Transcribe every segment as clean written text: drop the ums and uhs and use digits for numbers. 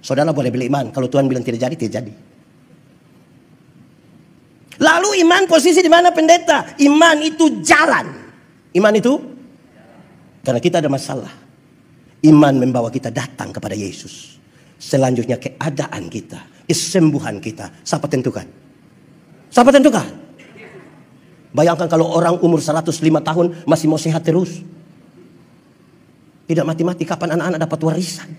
Saudara boleh beli iman. Kalau Tuhan bilang tidak jadi, tidak jadi. Lalu iman posisi di mana pendeta? Iman itu jalan. Iman itu karena kita ada masalah. Iman membawa kita datang kepada Yesus. Selanjutnya keadaan kita, kesembuhan kita. Siapa tentukan? Siapa tentukan? Bayangkan kalau orang umur 105 tahun masih mau sehat terus. Tidak mati-mati, kapan anak-anak dapat warisan?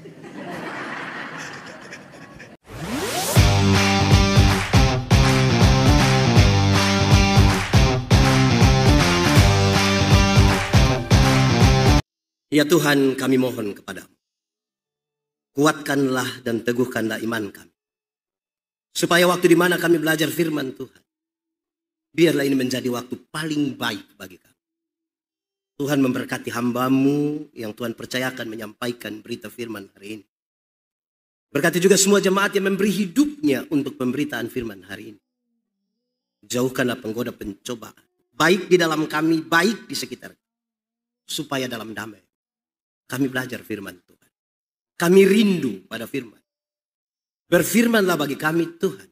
Ya Tuhan, kami mohon kepadamu. Kuatkanlah dan teguhkanlah iman kami. Supaya waktu di mana kami belajar firman Tuhan, biarlah ini menjadi waktu paling baik bagi kami. Tuhan memberkati hamba-Mu yang Tuhan percayakan menyampaikan berita firman hari ini. Berkati juga semua jemaat yang memberi hidupnya untuk pemberitaan firman hari ini. Jauhkanlah penggoda pencobaan, baik di dalam kami, baik di sekitar kami. Supaya dalam damai kami belajar firman Tuhan. Kami rindu pada firman. Berfirmanlah bagi kami Tuhan.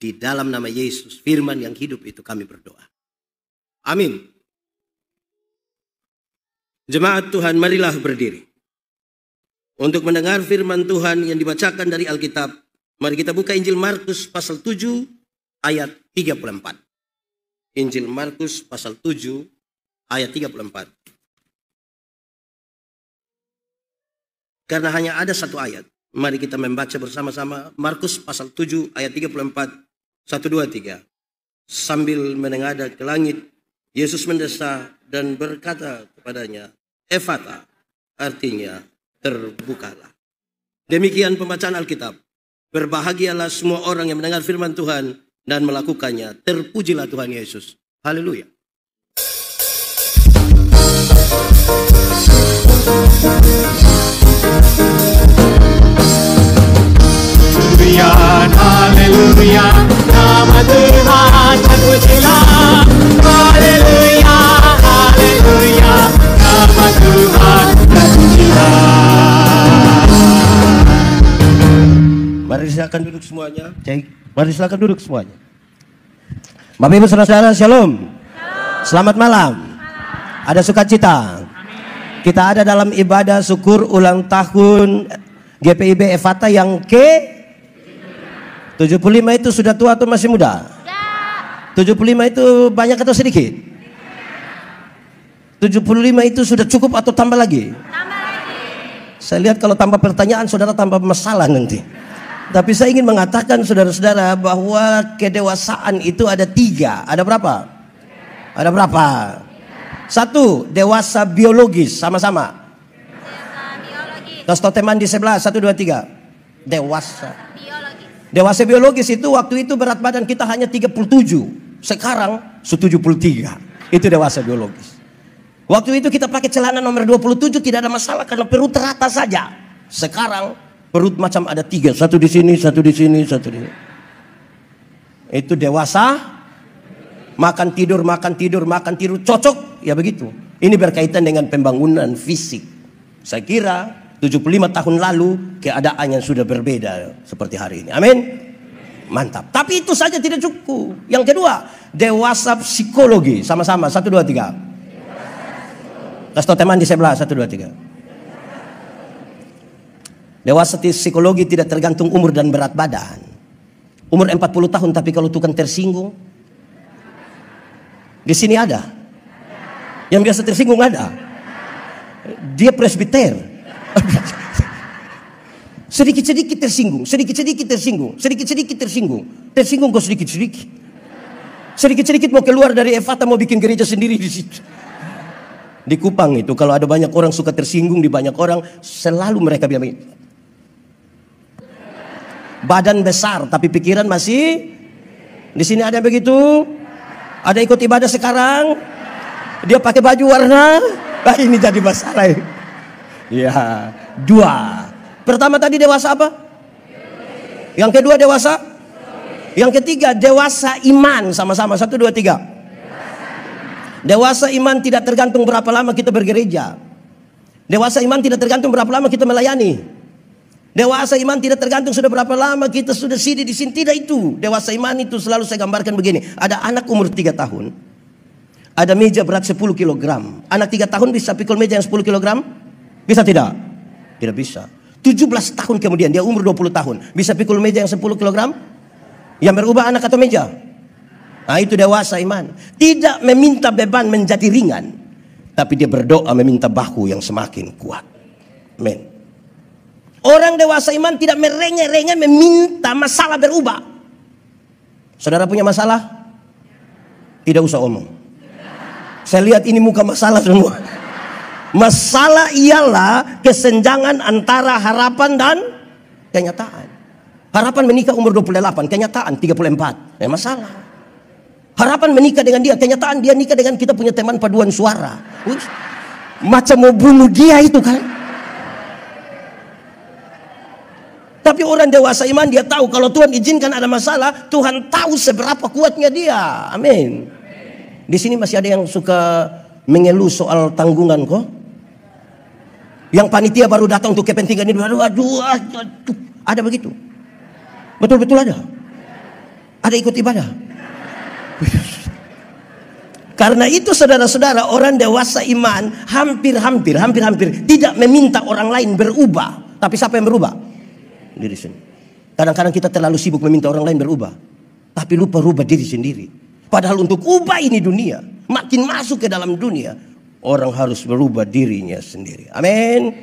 Di dalam nama Yesus, firman yang hidup itu kami berdoa. Amin. Jemaat Tuhan, marilah berdiri. Untuk mendengar firman Tuhan yang dibacakan dari Alkitab. Mari kita buka Injil Markus pasal 7 ayat 34. Injil Markus pasal 7 ayat 34. Karena hanya ada satu ayat. Mari kita membaca bersama-sama. Markus pasal 7 ayat 34. 1, 2, 3. Sambil menengadah ke langit, Yesus mendesah dan berkata kepadanya, Ephata, artinya terbukalah. Demikian pembacaan Alkitab. Berbahagialah semua orang yang mendengar firman Tuhan dan melakukannya. Terpujilah Tuhan Yesus. Haleluya. Haleluya, nama Tuhan terpujilah. Haleluya, haleluya, nama Tuhan terpujilah. Mari silakan duduk semuanya. Mari silakan duduk semuanya. Bapak Ibu saudara-saudara, shalom. Selamat malam. Ada sukacita. Kita ada dalam ibadah syukur ulang tahun GPIB Ephata yang ke 75 itu sudah tua atau masih muda? 75 itu banyak atau sedikit? 75 itu sudah cukup atau tambah lagi? Tambah lagi. Saya lihat kalau tambah pertanyaan saudara tambah masalah nanti. Tapi saya ingin mengatakan saudara-saudara bahwa kedewasaan itu ada 3. Ada berapa? Ada berapa? 1, dewasa biologis, sama-sama. Dewasa biologis. Kasih teman di sebelah, 1, 2, 3. Dewasa biologis. Dewasa biologis itu waktu itu berat badan kita hanya 37. Sekarang 73. Itu dewasa biologis. Waktu itu kita pakai celana nomor 27 tidak ada masalah karena perut rata saja. Sekarang perut macam ada 3, 1 di sini, 1 di sini, 1 di sini. Itu dewasa. Makan tidur, makan tidur, makan tidur, cocok, ya begitu. Ini berkaitan dengan pembangunan fisik. Saya kira 75 tahun lalu keadaan yang sudah berbeda seperti hari ini. Amin. Mantap. Tapi itu saja tidak cukup. Yang kedua, dewasa psikologi. Sama-sama, 1, 2, 3. Kasih teman di sebelah, 1, 2, 3. Dewasa psikologi tidak tergantung umur dan berat badan. Umur 40 tahun tapi kalau tukang tersinggung. Di sini ada. Yang biasa tersinggung ada. Dia presbiter. Sedikit-sedikit tersinggung, sedikit-sedikit tersinggung, sedikit-sedikit tersinggung. Tersinggung kok sedikit-sedikit. Sedikit-sedikit mau keluar dari Ephata mau bikin gereja sendiri di situ. Di Kupang itu kalau ada banyak orang suka tersinggung di banyak orang, selalu mereka bilang badan besar tapi pikiran masih. Di sini ada begitu. Ada ikut ibadah sekarang, dia pakai baju warna, ini jadi masalah. Ya, 2. Pertama tadi dewasa apa? Yang kedua dewasa? Yang ketiga dewasa iman, sama-sama 1, 2, 3. Dewasa iman tidak tergantung berapa lama kita bergereja. Dewasa iman tidak tergantung berapa lama kita melayani. Dewasa iman tidak tergantung sudah berapa lama kita sudah sidi di sini. Tidak itu. Dewasa iman itu selalu saya gambarkan begini. Ada anak umur 3 tahun. Ada meja berat 10 kilogram. Anak 3 tahun bisa pikul meja yang 10 kilogram? Bisa tidak? Tidak bisa. 17 tahun kemudian dia umur 20 tahun. Bisa pikul meja yang 10 kilogram? Yang berubah anak atau meja? Nah itu dewasa iman. Tidak meminta beban menjadi ringan. Tapi dia berdoa meminta bahu yang semakin kuat. Amin. Orang dewasa iman tidak merengek-rengek meminta masalah berubah. Saudara punya masalah? Tidak usah omong. Saya lihat ini muka masalah semua. Masalah ialah kesenjangan antara harapan dan kenyataan. Harapan menikah umur 28, kenyataan 34. Masalah. Harapan menikah dengan dia, kenyataan dia nikah dengan kita punya teman paduan suara. Macam mau bunuh dia itu kan. Tapi orang dewasa iman dia tahu kalau Tuhan izinkan ada masalah, Tuhan tahu seberapa kuatnya dia. Amin. Di sini masih ada yang suka mengeluh soal tanggungan kok. Yang panitia baru datang untuk kepentingan ini, aduh, ada begitu. Betul-betul ada. Ada ikut ibadah. Karena itu saudara-saudara, orang dewasa iman hampir tidak meminta orang lain berubah. Tapi siapa yang berubah? Diri sendiri. Kadang-kadang kita terlalu sibuk meminta orang lain berubah, tapi lupa rubah diri sendiri. Padahal untuk ubah ini dunia, makin masuk ke dalam dunia, orang harus berubah dirinya sendiri. Amin.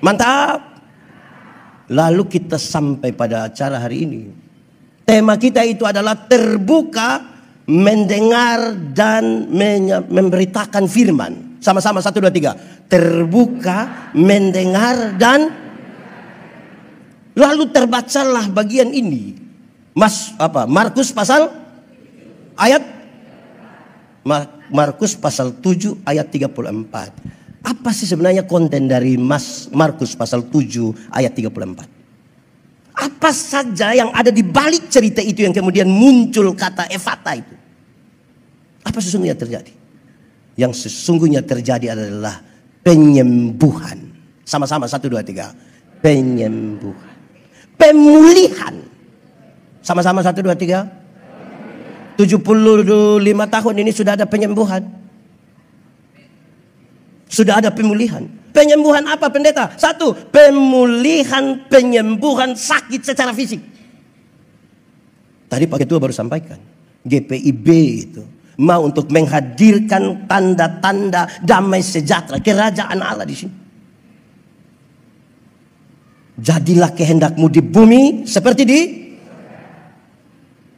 Mantap. Lalu kita sampai pada acara hari ini. Tema kita itu adalah terbuka, mendengar dan memberitakan firman. Sama-sama 1, 2, 3. Terbuka, mendengar dan lalu terbacalah bagian ini. Markus pasal ayat Markus pasal 7 ayat 34. Apa sih sebenarnya konten dari Markus pasal 7 ayat 34? Apa saja yang ada di balik cerita itu yang kemudian muncul kata Efata itu? Apa sesungguhnya terjadi? Yang sesungguhnya terjadi adalah penyembuhan. Sama-sama 1, 2, 3. Penyembuhan. Pemulihan. Sama-sama 1, 2, 3. 75 tahun ini sudah ada penyembuhan. Sudah ada pemulihan. Penyembuhan apa pendeta? 1, penyembuhan sakit secara fisik. Tadi Pak Ketua baru sampaikan. GPIB itu mau untuk menghadirkan tanda-tanda damai sejahtera kerajaan Allah di sini. Jadilah kehendakmu di bumi seperti di.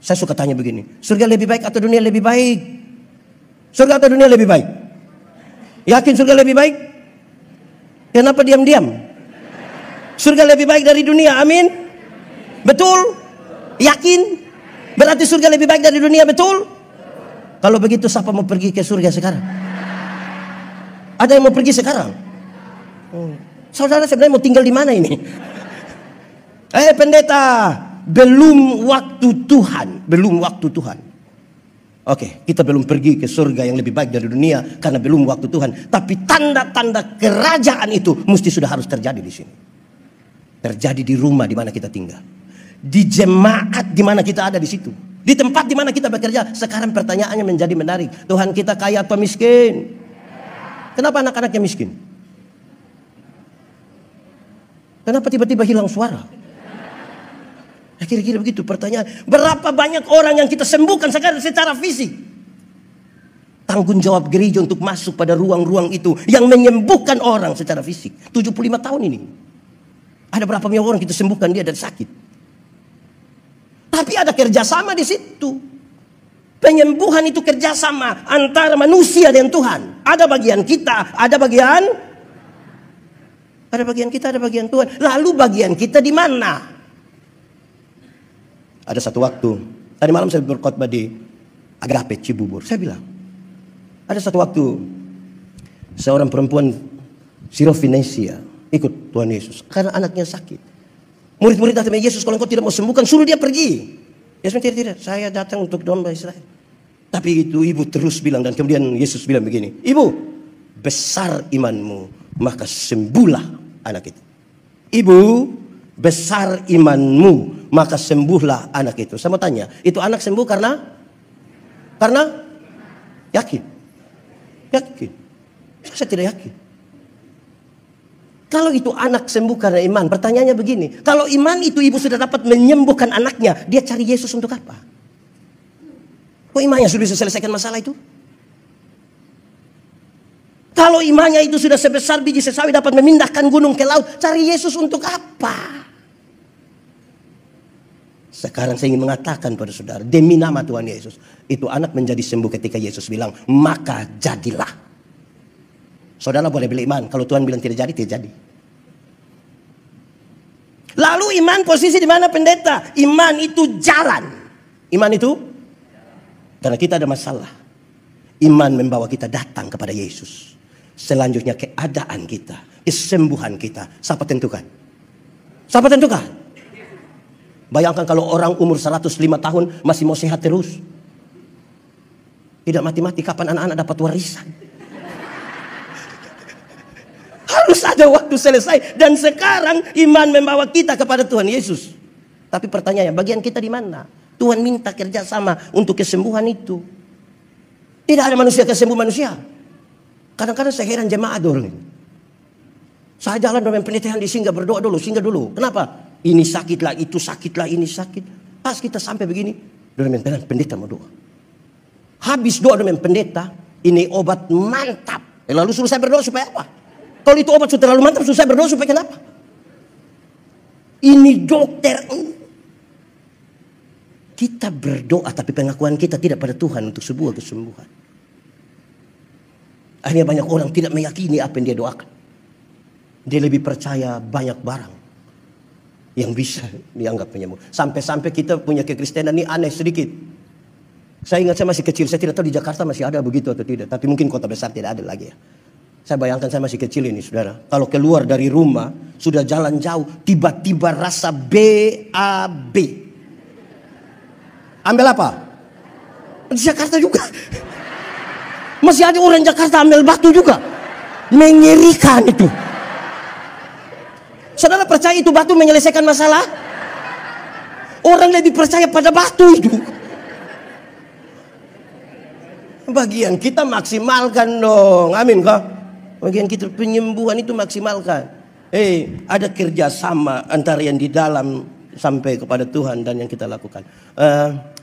Saya suka tanya begini, surga lebih baik atau dunia lebih baik? Surga atau dunia lebih baik? Yakin surga lebih baik? Kenapa diam-diam? Surga lebih baik dari dunia, amin? Betul? Yakin? Berarti surga lebih baik dari dunia, betul? Kalau begitu siapa mau pergi ke surga sekarang? Ada yang mau pergi sekarang? Saudara sebenarnya mau tinggal di mana ini? Pendeta, belum waktu Tuhan, belum waktu Tuhan. Oke, kita belum pergi ke surga yang lebih baik dari dunia karena belum waktu Tuhan. Tapi tanda-tanda kerajaan itu mesti sudah harus terjadi di sini. Terjadi di rumah di mana kita tinggal, di jemaat di mana kita ada di situ, di tempat di mana kita bekerja. Sekarang pertanyaannya menjadi menarik. Tuhan kita kaya atau miskin? Kenapa anak-anaknya miskin? Kenapa tiba-tiba hilang suara? Kira-kira begitu pertanyaan. Berapa banyak orang yang kita sembuhkan sekarang secara fisik? Tanggung jawab gereja untuk masuk pada ruang-ruang itu yang menyembuhkan orang secara fisik. 75 tahun ini. Ada berapa banyak orang kita sembuhkan dia dari sakit. Tapi ada kerjasama di situ. Penyembuhan itu kerjasama antara manusia dan Tuhan. Ada bagian kita, ada bagian kita, ada bagian Tuhan. Lalu bagian kita di mana? Ada satu waktu, tadi malam saya berkhotbah di Agape Cibubur. Saya bilang, ada satu waktu seorang perempuan Syrofinesia ikut Tuhan Yesus karena anaknya sakit. Murid-murid datang, Yesus kalau engkau tidak mau sembuhkan, suruh dia pergi. Yesus tidak, saya datang untuk domba Israel. Tapi itu ibu terus bilang, dan kemudian Yesus bilang begini, ibu, besar imanmu, maka sembuhlah anak itu. Ibu, besar imanmu, maka sembuhlah anak itu. Saya mau tanya, itu anak sembuh karena yakin? Yakin? Saya tidak yakin. Kalau itu anak sembuh karena iman, pertanyaannya begini, kalau iman itu ibu sudah dapat menyembuhkan anaknya, dia cari Yesus untuk apa? Kok imannya sudah bisa selesaikan masalah itu? Kalau imannya itu sudah sebesar biji sesawi dapat memindahkan gunung ke laut, cari Yesus untuk apa? Sekarang saya ingin mengatakan pada saudara, demi nama Tuhan Yesus, itu anak menjadi sembuh ketika Yesus bilang, maka jadilah. Saudara boleh beli iman, kalau Tuhan bilang tidak jadi, tidak jadi. Lalu iman posisi di mana pendeta? Iman itu jalan. Iman itu karena kita ada masalah. Iman membawa kita datang kepada Yesus. Selanjutnya keadaan kita, kesembuhan kita. Siapa tentukan? Siapa tentukan? Bayangkan kalau orang umur 105 tahun masih mau sehat terus. Tidak mati-mati, kapan anak-anak dapat warisan? Harus ada waktu selesai. Dan sekarang iman membawa kita kepada Tuhan Yesus. Tapi pertanyaannya, bagian kita di mana? Tuhan minta kerjasama untuk kesembuhan itu. Tidak ada manusia kesembuh manusia. Kadang-kadang saya heran jemaat dulu. Saya jalan dengan pendeta yang singgah, berdoa dulu, singgah dulu. Kenapa? Ini sakitlah, itu sakitlah, ini sakit. Pas kita sampai begini, dengan pendeta mau doa. Habis doa dengan pendeta, ini obat mantap. Lalu suruh saya berdoa supaya apa? Kalau itu obat sudah terlalu mantap, susah berdoa supaya kenapa? Ini dokter. Kita berdoa tapi pengakuan kita tidak pada Tuhan untuk sebuah kesembuhan. Akhirnya banyak orang tidak meyakini apa yang dia doakan. Dia lebih percaya banyak barang yang bisa dianggap penyembuh. Sampai-sampai kita punya kekristenan ini aneh sedikit. Saya ingat saya masih kecil, saya tidak tahu di Jakarta masih ada begitu atau tidak. Tapi mungkin kota besar tidak ada lagi ya. Saya bayangkan saya masih kecil ini saudara. Kalau keluar dari rumah, sudah jalan jauh, tiba-tiba rasa BAB. Ambil apa? Di Jakarta juga. Masih ada orang Jakarta ambil batu juga. Mengerikan itu. Saudara percaya itu batu menyelesaikan masalah? Orang lebih percaya pada batu itu. Bagian kita maksimalkan dong. Amin kah? Bagian kita penyembuhan itu maksimalkan. Ada kerjasama antara yang di dalam sampai kepada Tuhan dan yang kita lakukan.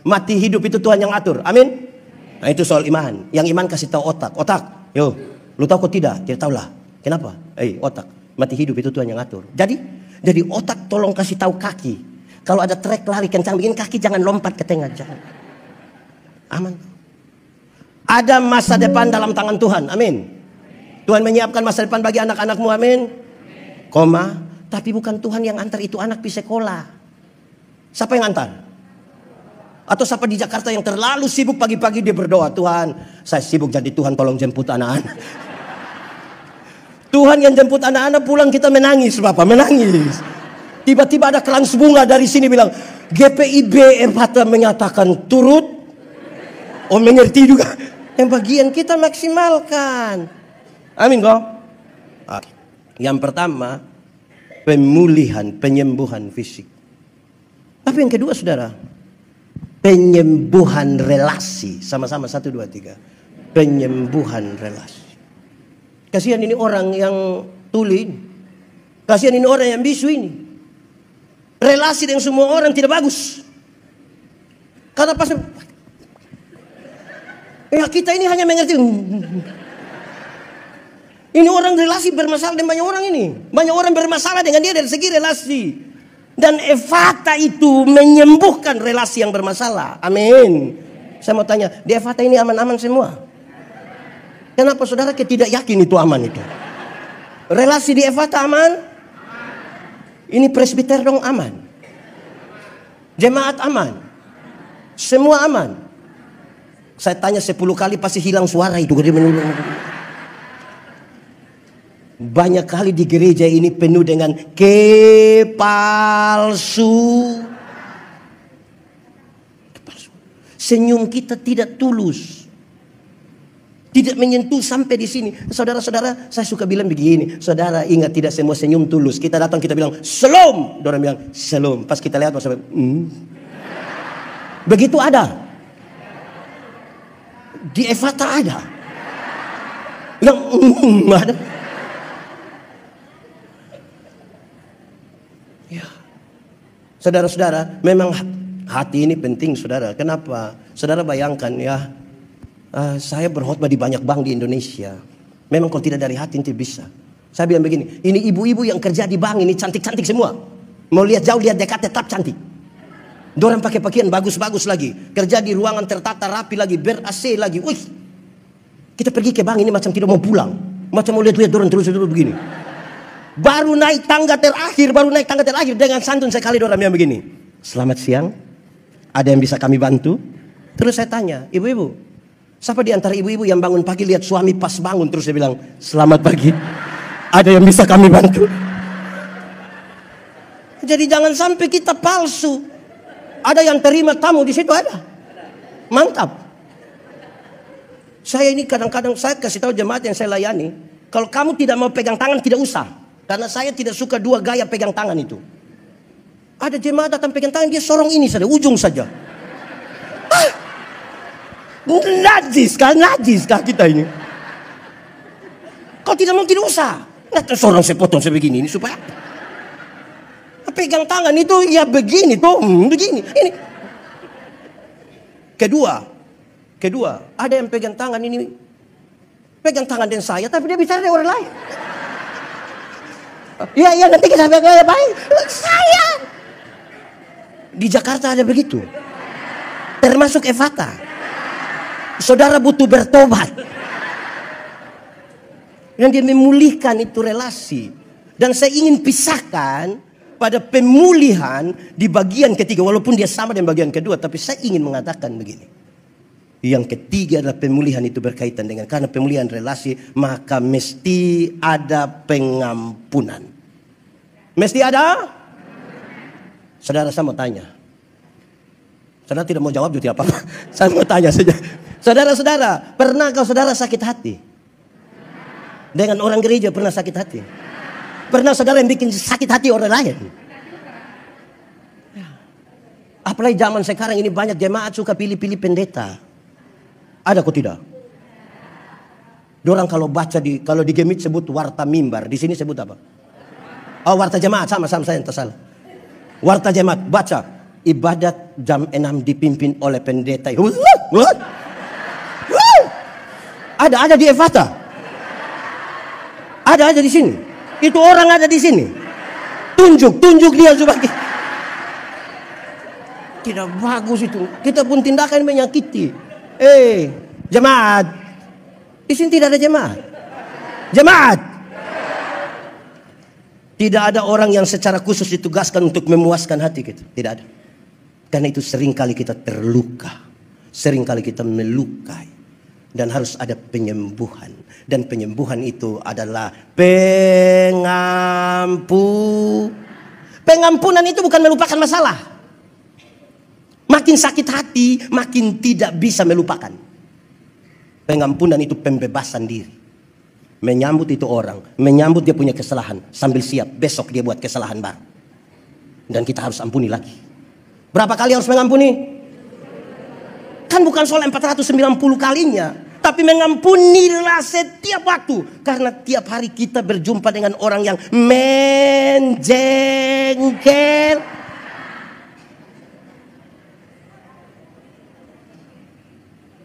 Mati hidup itu Tuhan yang atur. Amin. Nah itu soal iman. Yang iman kasih tahu otak. Otak, yo, lu tahu kok tidak? Tidak tahulah. Kenapa? Otak. Mati hidup itu Tuhan yang atur. Jadi otak tolong kasih tahu kaki. Kalau ada trek lari kencang, bikin kaki jangan lompat ke tengah. Jangan. Aman. Ada masa depan dalam tangan Tuhan. Amin. Tuhan menyiapkan masa depan bagi anak-anakmu. Amin. Koma. Tapi bukan Tuhan yang antar itu anak pergi sekolah. Siapa yang antar? Atau siapa di Jakarta yang terlalu sibuk pagi-pagi dia berdoa, Tuhan saya sibuk jadi Tuhan tolong jemput anak-anak. Tuhan yang jemput anak-anak pulang kita menangis Bapak, menangis. Tiba-tiba ada kelang bunga dari sini bilang GPIB Erpata menyatakan turut. Oh mengerti juga. Yang bagian kita maksimalkan. Amin kok. Yang pertama pemulihan, penyembuhan fisik. Tapi yang kedua saudara, penyembuhan relasi. Sama-sama 1, 2, 3. Penyembuhan relasi. Kasihan ini orang yang tuli. Kasihan ini orang yang bisu ini. Relasi dengan semua orang tidak bagus. Karena pas kita ini hanya mengerti. Ini orang relasi bermasalah dengan banyak orang ini. Banyak orang bermasalah dengan dia dari segi relasi. Dan Efata itu menyembuhkan relasi yang bermasalah. Amin. Saya mau tanya, di Efata ini aman-aman semua? Kenapa saudara tidak yakin itu aman itu? Relasi di Efata aman? Ini presbiter dong aman. Jemaat aman. Semua aman. Saya tanya 10 kali pasti hilang suara itu. Banyak kali di gereja ini penuh dengan kepalsu. Senyum kita tidak tulus. Tidak menyentuh sampai di sini. Saudara-saudara, saya suka bilang begini. Saudara ingat tidak semua senyum tulus. Kita datang kita bilang shalom. Orang bilang shalom. Pas kita lihat maksudnya, begitu ada. Di Efata ada. Yang ada. Ya. Saudara-saudara, memang hati ini penting, saudara. Kenapa? Saudara bayangkan ya. Saya berkhotbah di banyak bank di Indonesia. Memang kalau tidak dari hati itu bisa. Saya bilang begini, ini ibu-ibu yang kerja di bank ini cantik-cantik semua. Mau lihat jauh, lihat dekat, tetap cantik. Dorang pakai pakaian bagus-bagus lagi. Kerja di ruangan tertata rapi lagi, ber-AC lagi. Wih, kita pergi ke bank ini macam tidak mau pulang. Macam mau lihat-lihat dorang terus begini. Baru naik tangga terakhir dengan santun sekali dorang yang begini. Selamat siang, ada yang bisa kami bantu? Terus saya tanya, ibu-ibu, siapa di antara ibu-ibu yang bangun pagi lihat suami pas bangun terus dia bilang, selamat pagi, ada yang bisa kami bantu? Jadi jangan sampai kita palsu. Ada yang terima tamu di situ ada. Mantap. Saya ini kadang-kadang saya kasih tahu jemaat yang saya layani, kalau kamu tidak mau pegang tangan tidak usah, karena saya tidak suka dua gaya pegang tangan itu. Ada jemaat datang pegang tangan dia sorong ini saja, ujung saja. Najis kah kita ini? Kau tidak mau tidak usah. Nah, seorang sepotong sebegini ini supaya pegang tangan itu ya begini tuh, begini. Ini. Kedua, ada yang pegang tangan ini, pegang tangan dengan saya, tapi dia bicara dengan orang lain. Iya nanti kita pegang baik. Saya di Jakarta ada begitu, termasuk Efata. Saudara butuh bertobat. Dan dia memulihkan itu relasi. Dan saya ingin pisahkan pada pemulihan di bagian ketiga. Walaupun dia sama dengan bagian kedua. Tapi saya ingin mengatakan begini. Yang ketiga adalah pemulihan itu berkaitan dengan. Karena pemulihan relasi maka mesti ada pengampunan. Mesti ada? Saudara saya mau tanya. Saudara tidak mau jawab juga tidak apa-apa. Saya mau tanya saja. Saudara-saudara, pernahkah saudara sakit hati? Dengan orang gereja pernah sakit hati? Pernah saudara yang bikin sakit hati orang lain? Apalagi zaman sekarang ini banyak jemaat suka pilih-pilih pendeta. Ada kok tidak? Dorang kalau baca kalau di Gemit sebut warta mimbar, di sini sebut apa? Oh, warta jemaat, sama saya yang tersalah. Warta jemaat, baca. Ibadat jam 6 dipimpin oleh pendeta. Ada di Efata. Ada di sini. Itu orang ada di sini. Tunjuk dia sebagai. Tidak bagus itu. Kita pun tindakan menyakiti. Jemaat. Di sini tidak ada jemaat. Jemaat. Tidak ada orang yang secara khusus ditugaskan untuk memuaskan hati kita. Tidak ada. Karena itu seringkali kita terluka. Seringkali kita melukai. Dan harus ada penyembuhan. Dan penyembuhan itu adalah pengampunan itu bukan melupakan masalah. Makin sakit hati, makin tidak bisa melupakan. Pengampunan itu pembebasan diri. Menyambut itu orang. Menyambut dia punya kesalahan. Sambil siap, besok dia buat kesalahan baru. Dan kita harus ampuni lagi. Berapa kali harus mengampuni? Kan bukan soal 490 kalinya. Tapi mengampunilah setiap waktu. Karena tiap hari kita berjumpa dengan orang yang menjengkel.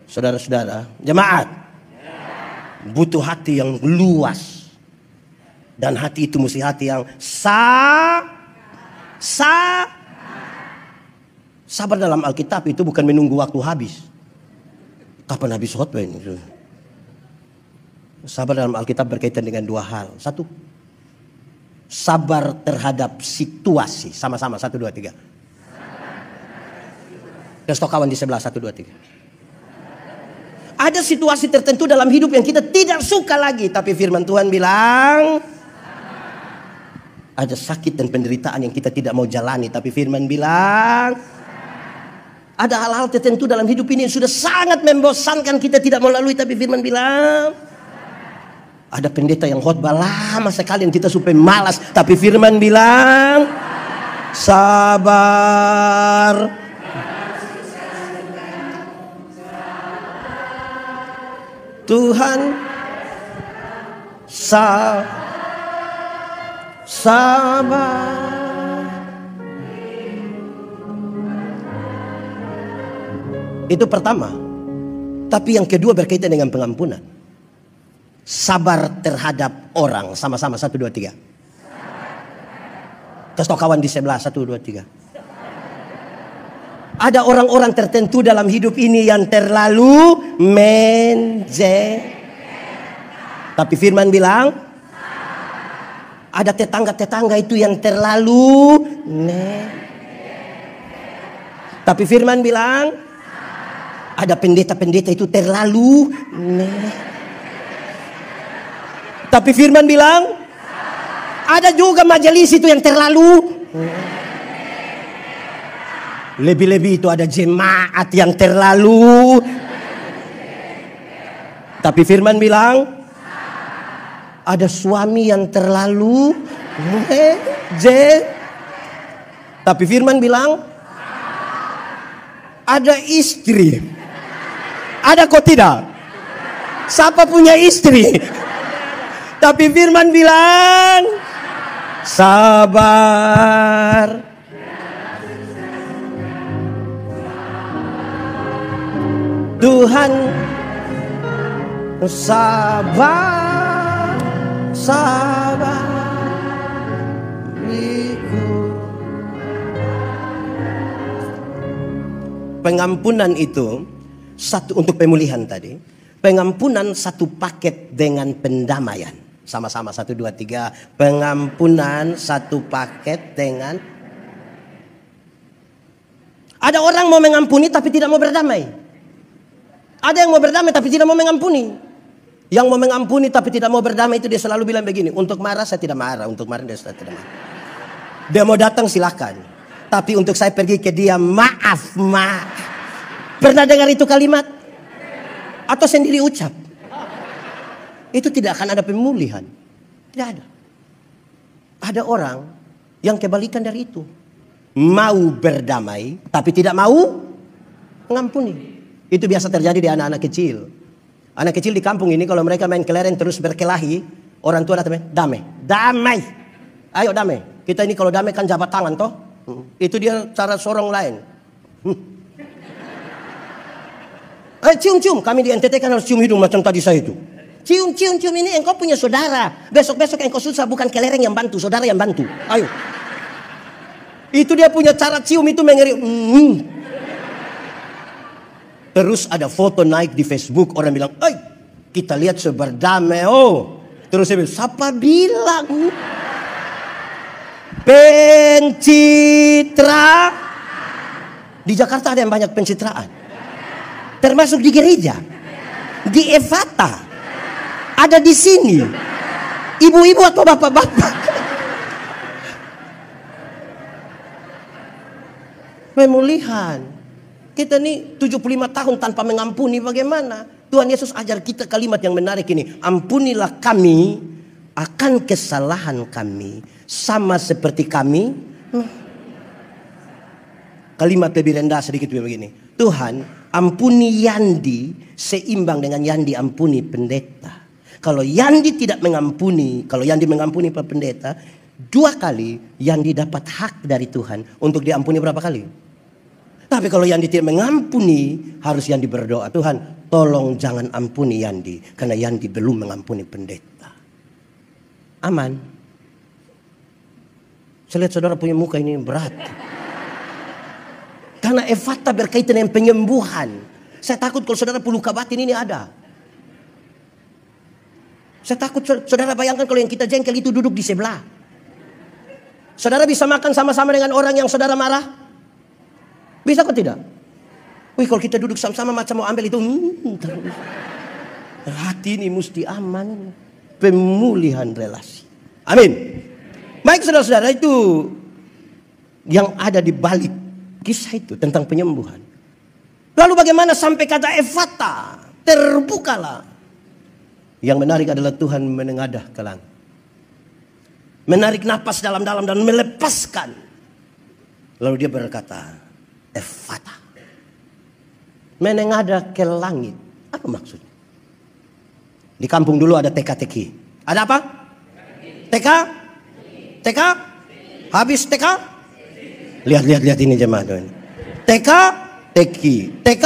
Saudara-saudara, jemaat. Butuh hati yang luas. Dan hati itu mesti hati yang sabar dalam Alkitab itu bukan menunggu waktu habis. Kapan habis khotbah ini? Sabar dalam Alkitab berkaitan dengan dua hal. Satu, sabar terhadap situasi. Sama-sama, 1, 2, 3. Kasih kawan di sebelah, 1, 2, 3. Ada situasi tertentu dalam hidup yang kita tidak suka lagi. Tapi firman Tuhan bilang, ada sakit dan penderitaan yang kita tidak mau jalani. Tapi firman bilang, Ada hal-hal tertentu dalam hidup ini yang sudah sangat membosankan, kita tidak mau lalui. Tapi firman bilang, ada pendeta yang khotbah lama sekali yang kita supaya malas. Tapi firman bilang, sabar. Tuhan sabar. Itu pertama. Tapi yang kedua berkaitan dengan pengampunan. Sabar terhadap orang. Sama-sama 1, 2, 3. Terus kawan di sebelah 1, 2, 3. Ada orang-orang tertentu dalam hidup ini yang terlalu tapi firman bilang, ada tetangga-tetangga itu yang terlalu tapi firman bilang, ada pendeta-pendeta itu terlalu tapi firman bilang, ada juga majelis itu yang terlalu lebih-lebih itu ada jemaat yang terlalu. Tapi firman bilang, ada suami yang terlalu tapi firman bilang, ada istri. Ada kok tidak? Siapa punya istri? Tapi firman bilang, sabar. Tuhan sabar, pengampunan itu satu untuk pemulihan tadi. Pengampunan satu paket dengan pendamaian. Sama-sama 1, 2, 3. Pengampunan satu paket dengan. Ada orang mau mengampuni tapi tidak mau berdamai. Ada yang mau berdamai tapi tidak mau mengampuni. Yang mau mengampuni tapi tidak mau berdamai itu dia selalu bilang begini, untuk marah saya tidak marah, untuk marah dia tidak marah. Dia mau datang silakan. Tapi untuk saya pergi ke dia, maaf. Pernah dengar itu kalimat? Atau sendiri ucap? Itu tidak akan ada pemulihan. Tidak ada. Ada orang yang kebalikan dari itu. Mau berdamai tapi tidak mau mengampuni. Itu biasa terjadi di anak-anak kecil. Anak kecil di kampung ini kalau mereka main kelereng terus berkelahi, orang tua datang, damai. Ayo damai. Kita ini kalau damai kan jabat tangan toh. Itu dia cara sorong lain. Cium-cium. Kami di NTT kan harus cium hidung macam tadi saya itu. Cium ini engkau punya saudara. Besok-besok engkau susah bukan kelereng yang bantu, saudara yang bantu. Ayo. Itu dia punya cara cium itu mengeri. Terus ada foto naik di Facebook, orang bilang, kita lihat seberdamai. Terus saya bilang, siapa bilang? Pencitra. Di Jakarta ada yang banyak pencitraan. Termasuk di gereja. Di Evata. Ada di sini. Ibu-ibu atau bapak-bapak. Pemulihan. Kita nih 75 tahun tanpa mengampuni, bagaimana? Tuhan Yesus ajar kita kalimat yang menarik ini. Ampunilah kami akan kesalahan kami sama seperti kami. Kalimat lebih rendah sedikit begini. Tuhan ampuni Yandi seimbang dengan Yandi ampuni pendeta. Kalau Yandi tidak mengampuni, kalau Yandi mengampuni Pak Pendeta, 2 kali Yandi dapat hak dari Tuhan untuk diampuni berapa kali? Tapi kalau Yandi tidak mengampuni, harus Yandi berdoa, Tuhan tolong jangan ampuni Yandi, karena Yandi belum mengampuni pendeta. Aman. Saya lihat saudara punya muka ini berat. Karena Evata berkaitan dengan penyembuhan. Saya takut kalau saudara luka batin ini ada. Saya takut saudara bayangkan kalau yang kita jengkel itu duduk di sebelah. Saudara bisa makan sama-sama dengan orang yang saudara marah? Bisa kok tidak? Kalau kita duduk sama-sama macam mau ambil itu. Hati ini mesti aman. Pemulihan relasi. Amin. Baik saudara-saudara, itu yang ada di balik kisah itu tentang penyembuhan. Lalu bagaimana sampai kata Efata, terbukalah. Yang menarik adalah Tuhan menengadah ke langit. Menarik napas dalam-dalam dan melepaskan. Lalu dia berkata, Efata. Menengadah ke langit. Apa maksudnya? Di kampung dulu ada TK-TK. Ada apa? TK? TK? Habis TK? Lihat ini jemaah ini. TK, TK. TK?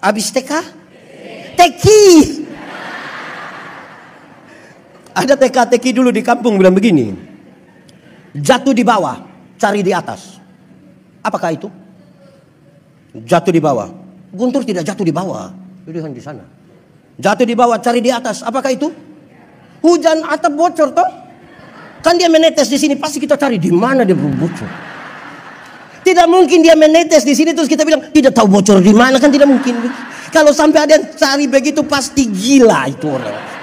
Habis TK? TK. Ada TK-TK dulu di kampung bilang begini. Jatuh di bawah, cari di atas. Apakah itu? Jatuh di bawah. Guntur tidak jatuh di bawah. Dia di sana. Jatuh di bawah, cari di atas. Apakah itu? Hujan atap bocor toh? Kan dia menetes di sini, pasti kita cari di mana dia bocor. Tidak mungkin dia menetes di sini terus kita bilang tidak tahu bocor di mana, kan tidak mungkin. Kalau sampai ada yang cari begitu pasti gila itu orang.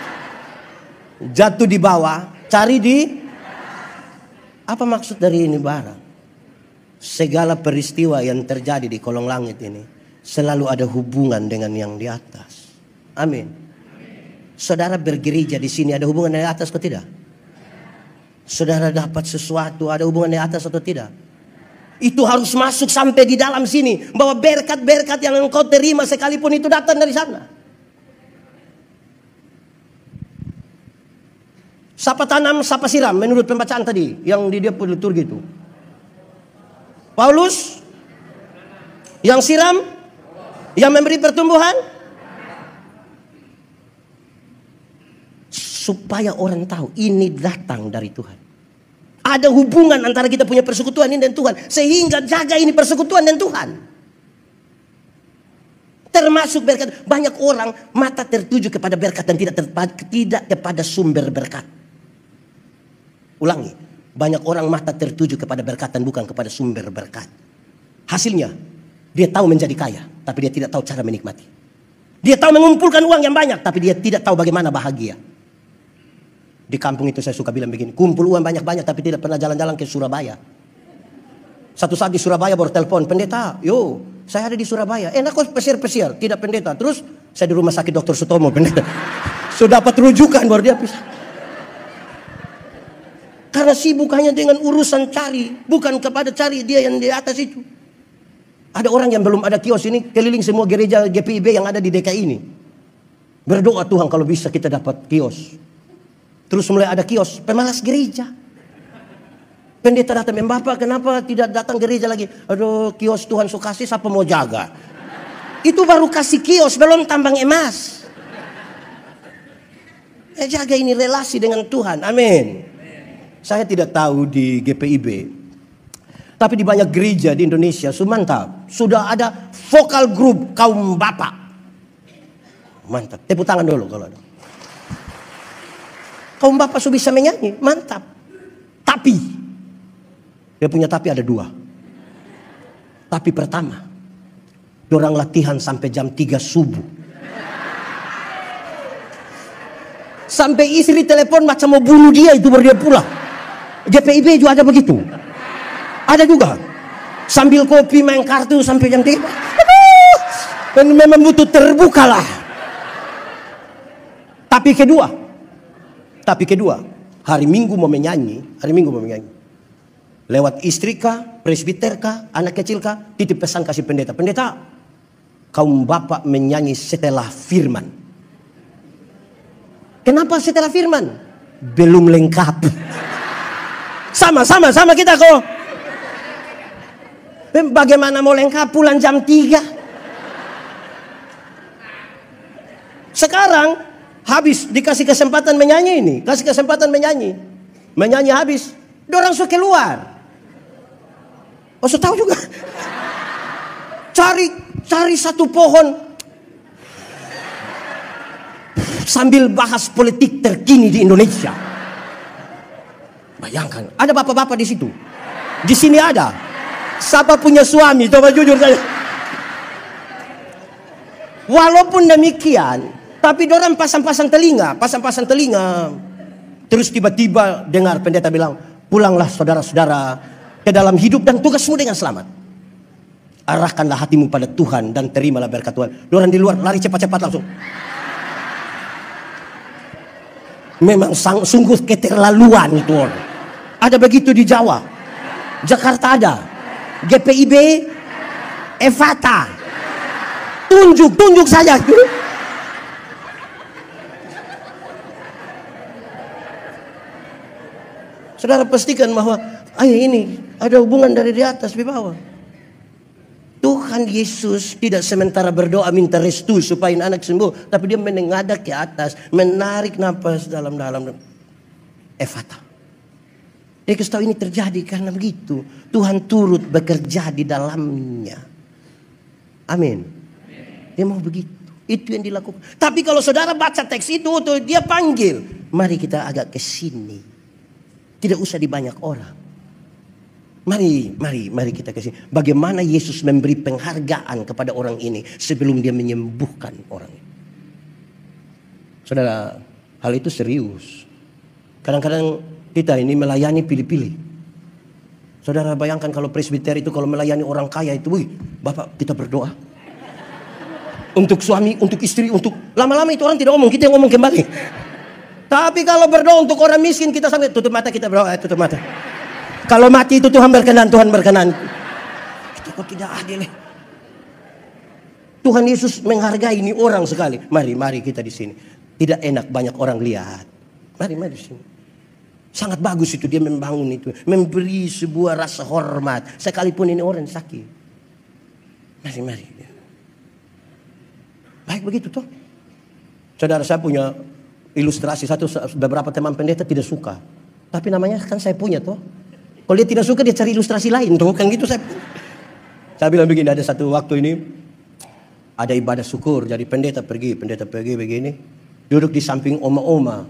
Jatuh di bawah, cari di. Apa maksud dari ini barang? Segala peristiwa yang terjadi di kolong langit ini selalu ada hubungan dengan yang di atas. Amin. Saudara bergereja di sini ada hubungan dengan atas atau tidak? Saudara dapat sesuatu ada hubungan dengan atas atau tidak? Itu harus masuk sampai di dalam sini, bahwa berkat-berkat yang engkau terima sekalipun itu datang dari sana. Siapa tanam, siapa siram menurut pembacaan tadi yang di dia liturgi itu. Paulus yang siram, yang memberi pertumbuhan, supaya orang tahu ini datang dari Tuhan. Ada hubungan antara kita punya persekutuan ini dan Tuhan, sehingga jaga ini persekutuan dan Tuhan. Termasuk berkat. Banyak orang mata tertuju kepada berkat dan tidak kepada sumber berkat. Ulangi, banyak orang mata tertuju kepada berkat dan bukan kepada sumber berkat. Hasilnya, dia tahu menjadi kaya, tapi dia tidak tahu cara menikmati. Dia tahu mengumpulkan uang yang banyak, tapi dia tidak tahu bagaimana bahagia. Di kampung itu saya suka bilang begini, kumpul uang banyak-banyak tapi tidak pernah jalan-jalan ke Surabaya. Satu saat di Surabaya baru telepon, pendeta, yo saya ada di Surabaya. Enak kok pesiar-pesiar, tidak pendeta. Terus saya di rumah sakit Dr. Sutomo, pendeta. Sudah dapat rujukan baru dia pisah. Karena sibuk hanya dengan urusan cari, bukan kepada cari dia yang di atas itu. Ada orang yang belum ada kios ini keliling semua gereja GPIB yang ada di DKI ini. Berdoa, Tuhan kalau bisa kita dapat kios. Terus mulai ada kios, pemalas gereja. Pendeta datang, Bapak kenapa tidak datang gereja lagi? Aduh, kios Tuhan sukasi, siapa mau jaga? Itu baru kasih kios, belum tambang emas. Jaga ini relasi dengan Tuhan, amin. Saya tidak tahu di GPIB, tapi di banyak gereja di Indonesia, mantap. Sudah ada vokal grup kaum bapak. Mantap, tepuk tangan dulu kalau ada. Kaum bapak sudah bisa menyanyi, mantap. Tapi, dia punya tapi ada dua. Tapi pertama, dorang latihan sampai jam 3 subuh. Sampai istri telepon macam mau bunuh dia, itu baru dia pulang. GPIB juga ada begitu. Ada juga. Sambil kopi main kartu sampai jam 3. Dan memang butuh terbukalah. Tapi kedua, hari Minggu mau menyanyi. Lewat istri kah, presbiter kah, anak kecil kah, titip pesan kasih pendeta. Pendeta, kaum bapak menyanyi setelah firman. Kenapa setelah firman? Belum lengkap. Sama kita kok. Bagaimana mau lengkap pulang jam 3? Sekarang habis dikasih kesempatan menyanyi ini. Kasih kesempatan menyanyi. Menyanyi habis. Dorang suka keluar. Oh, so tahu juga. Cari satu pohon. Sambil bahas politik terkini di Indonesia. Bayangkan, ada bapak-bapak di situ. Di sini ada. Siapa punya suami? Coba jujur saja. Walaupun demikian, tapi dorang pasang-pasang telinga. Terus tiba-tiba dengar pendeta bilang, pulanglah saudara-saudara ke dalam hidup dan tugasmu dengan selamat. Arahkanlah hatimu pada Tuhan dan terimalah berkat Tuhan. Orang di luar lari cepat-cepat langsung. Memang sungguh keterlaluan itu orang. Ada begitu di Jawa. Jakarta ada. GPIB, Evata. Tunjuk saja. Saudara pastikan bahwa ini ada hubungan dari di atas di bawah. Tuhan Yesus tidak sementara berdoa minta restu supaya anak sembuh, tapi dia menengadah ke atas, menarik napas dalam-dalam. Evata. Dia kasih tahu ini terjadi karena begitu. Tuhan turut bekerja di dalamnya. Amin. Dia mau begitu. Itu yang dilakukan. Tapi kalau saudara baca teks itu, dia panggil. Mari kita agak ke sini. Tidak usah di banyak orang. Mari kita kasih. Bagaimana Yesus memberi penghargaan kepada orang ini sebelum dia menyembuhkan orang ini. Saudara, hal itu serius. Kadang-kadang kita ini melayani pilih-pilih. Saudara bayangkan kalau presbiter itu kalau melayani orang kaya itu, wih, Bapak kita berdoa. Untuk suami, untuk istri, untuk lama-lama itu orang tidak ngomong, kita yang ngomong kembali. Tapi kalau berdoa untuk orang miskin kita sampai tutup mata kita berdoa, tutup mata. Kalau mati itu Tuhan berkenan. Itu kok tidak adil. Tuhan Yesus menghargai ini orang sekali. Mari kita di sini. Tidak enak banyak orang lihat. Mari di sini. Sangat bagus itu dia membangun itu, memberi sebuah rasa hormat sekalipun ini orang sakit. Mari. Baik begitu toh. Saudara, saya punya ilustrasi beberapa teman pendeta tidak suka. Tapi namanya kan saya punya toh. Kalau dia tidak suka dia cari ilustrasi lain tuh kan gitu saya bilang begini, ada satu waktu ini ada ibadah syukur, jadi pendeta pergi begini, duduk di samping oma-oma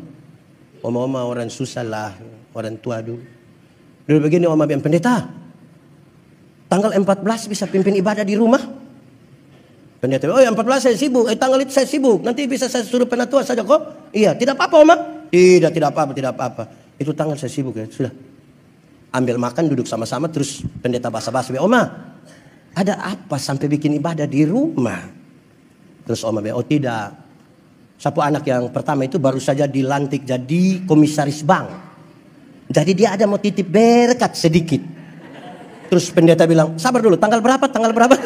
orang susah lah, orang tua dulu. Duduk begini, oma bilang, pendeta tanggal 14 bisa pimpin ibadah di rumah? Pendeta, oh 14 saya sibuk, tanggal itu saya sibuk, nanti bisa saya suruh penatua saja kok. Iya, tidak apa-apa oma. Tidak apa-apa. Itu tanggal saya sibuk ya, sudah. Ambil makan, duduk sama-sama, terus pendeta basa-basi, Oma, ada apa sampai bikin ibadah di rumah? Terus Oma bilang, oh tidak. Sapu anak yang pertama itu baru saja dilantik jadi komisaris bank. Jadi dia ada mau titip berkat sedikit. Terus pendeta bilang, sabar dulu, tanggal berapa? Tanggal berapa?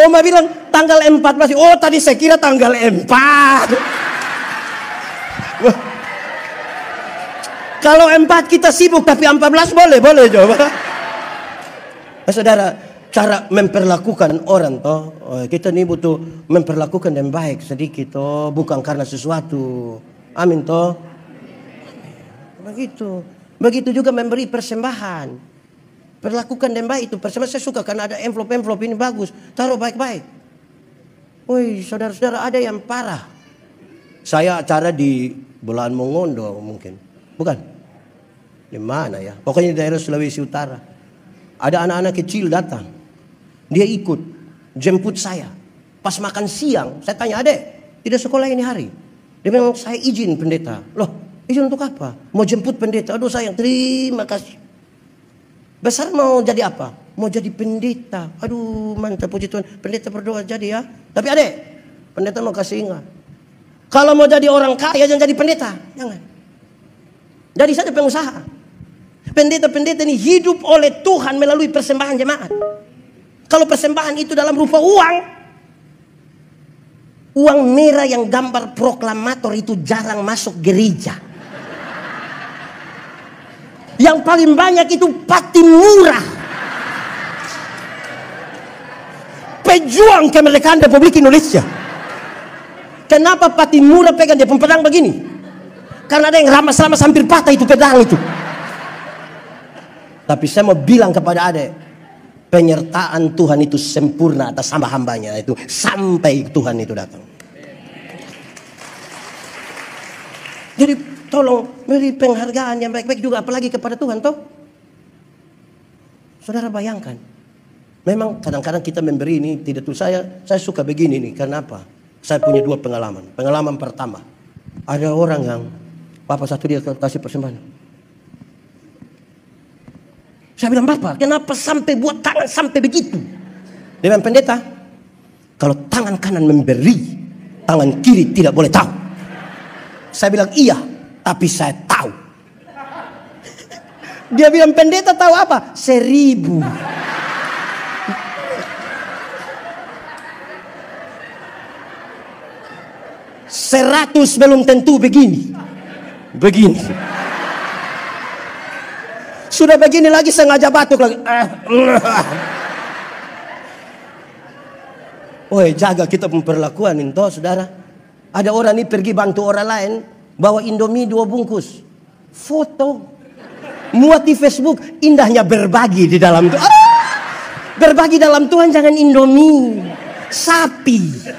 Oma bilang tanggal 14. Oh tadi saya kira tanggal 4. Kalau 4 kita sibuk tapi 14 boleh coba. Saudara, cara memperlakukan orang toh, kita ini butuh memperlakukan yang baik sedikit toh, bukan karena sesuatu. Amin toh. Begitu juga memberi persembahan. Perlakukan yang baik itu. Persembahan saya suka karena ada envelope ini bagus. Taruh baik-baik. Woi, saudara-saudara, ada yang parah. Saya acara di Bulan Mongondo mungkin. Bukan? Di mana ya? Pokoknya di daerah Sulawesi Utara. Ada anak-anak kecil datang. Dia ikut jemput saya. Pas makan siang, saya tanya, adek, tidak sekolah ini hari? Dia bilang, saya izin pendeta. Loh, izin untuk apa? Mau jemput pendeta. Aduh sayang, terima kasih. Besar mau jadi apa? Mau jadi pendeta. Aduh mantap, puji Tuhan. Pendeta berdoa jadi ya. Tapi adek, pendeta mau kasih ingat. Kalau mau jadi orang kaya jangan jadi pendeta. Jangan. Jadi saja pengusaha. Pendeta-pendeta ini hidup oleh Tuhan melalui persembahan jemaat. Kalau persembahan itu dalam rupa uang. Uang merah yang gambar proklamator itu jarang masuk gereja. Yang paling banyak itu Patimura, pejuang kemerdekaan Republik Indonesia. Kenapa Patimura pegang dia pedang begini? Karena ada yang ramas-ramas hampir patah itu pedang itu. Tapi saya mau bilang kepada adek, penyertaan Tuhan itu sempurna atas hamba-hambanya itu sampai Tuhan itu datang. Jadi tolong beri penghargaan yang baik-baik juga, apalagi kepada Tuhan toh. Saudara bayangkan, memang kadang-kadang kita memberi ini tidak tuh, saya suka begini nih. Karena apa? Saya punya 2 pengalaman. Pengalaman pertama, Ada orang yang Bapak satu dia kasih persembahan. Saya bilang, Bapak kenapa sampai buat tangan sampai begitu? Dia bilang, pendeta, kalau tangan kanan memberi, tangan kiri tidak boleh tahu. Saya bilang, iya, tapi saya tahu. Dia bilang, pendeta tahu apa? 1000. Seratus belum tentu begini. Begini. Sudah begini lagi sengaja batuk lagi. Woi, jaga kita memperlakuan itu, saudara. Ada orang ini pergi bantu orang lain, bawa Indomie 2 bungkus. Foto. Muat di Facebook, indahnya berbagi di dalam Tuhan. Berbagi dalam Tuhan, jangan Indomie. Sapi.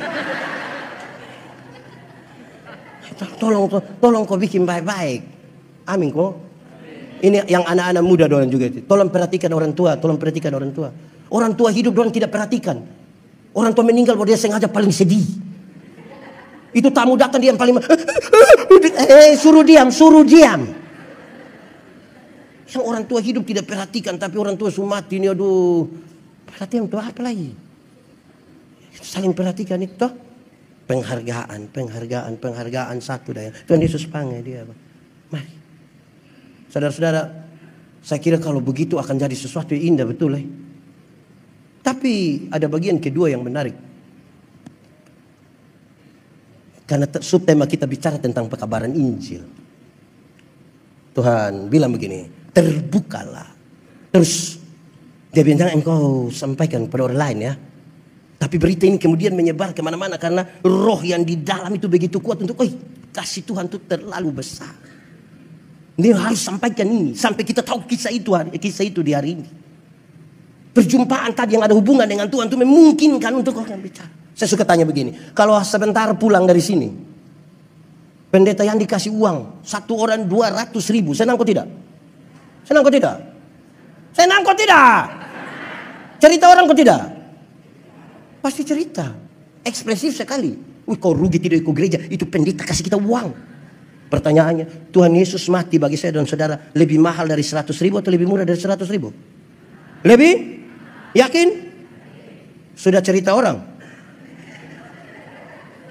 Tolong kau bikin baik-baik. Amin kok. Ini yang anak-anak muda doang juga itu. Tolong perhatikan orang tua, tolong perhatikan orang tua. Orang tua hidup doang tidak perhatikan. Orang tua meninggal bahwa dia sengaja paling sedih. Itu tamu datang dia yang paling suruh diam. Yang orang tua hidup tidak perhatikan, tapi orang tua sumati ini aduh. Perhatian untuk apa lagi? Saling perhatikan itu. Penghargaan satu daya. Tuhan Yesus panggil dia. Mari. Saudara-saudara, saya kira kalau begitu akan jadi sesuatu yang indah, betul. Tapi ada bagian kedua yang menarik. Karena subtema kita bicara tentang pekabaran Injil. Tuhan bilang begini, terbukalah. Terus dia bilang, jangan engkau sampaikan kepada orang lain ya. Tapi berita ini kemudian menyebar kemana-mana karena roh yang di dalam itu begitu kuat untuk, kasih Tuhan itu terlalu besar. Dia harus sampaikan ini sampai kita tahu kisah itu di hari ini. Perjumpaan tadi yang ada hubungan dengan Tuhan itu memungkinkan untuk orang bicara. Saya suka tanya begini, kalau sebentar pulang dari sini, pendeta yang dikasih uang 1 orang 200.000, senang kok tidak? Senang kok tidak? Senang kok tidak? Cerita orang kok tidak? Pasti cerita. Ekspresif sekali. Wih, kau rugi tidak ikut gereja, itu pendeta kasih kita uang. Pertanyaannya, Tuhan Yesus mati bagi saya dan saudara lebih mahal dari 100.000 atau lebih murah dari 100.000? Lebih? Yakin? Sudah cerita orang?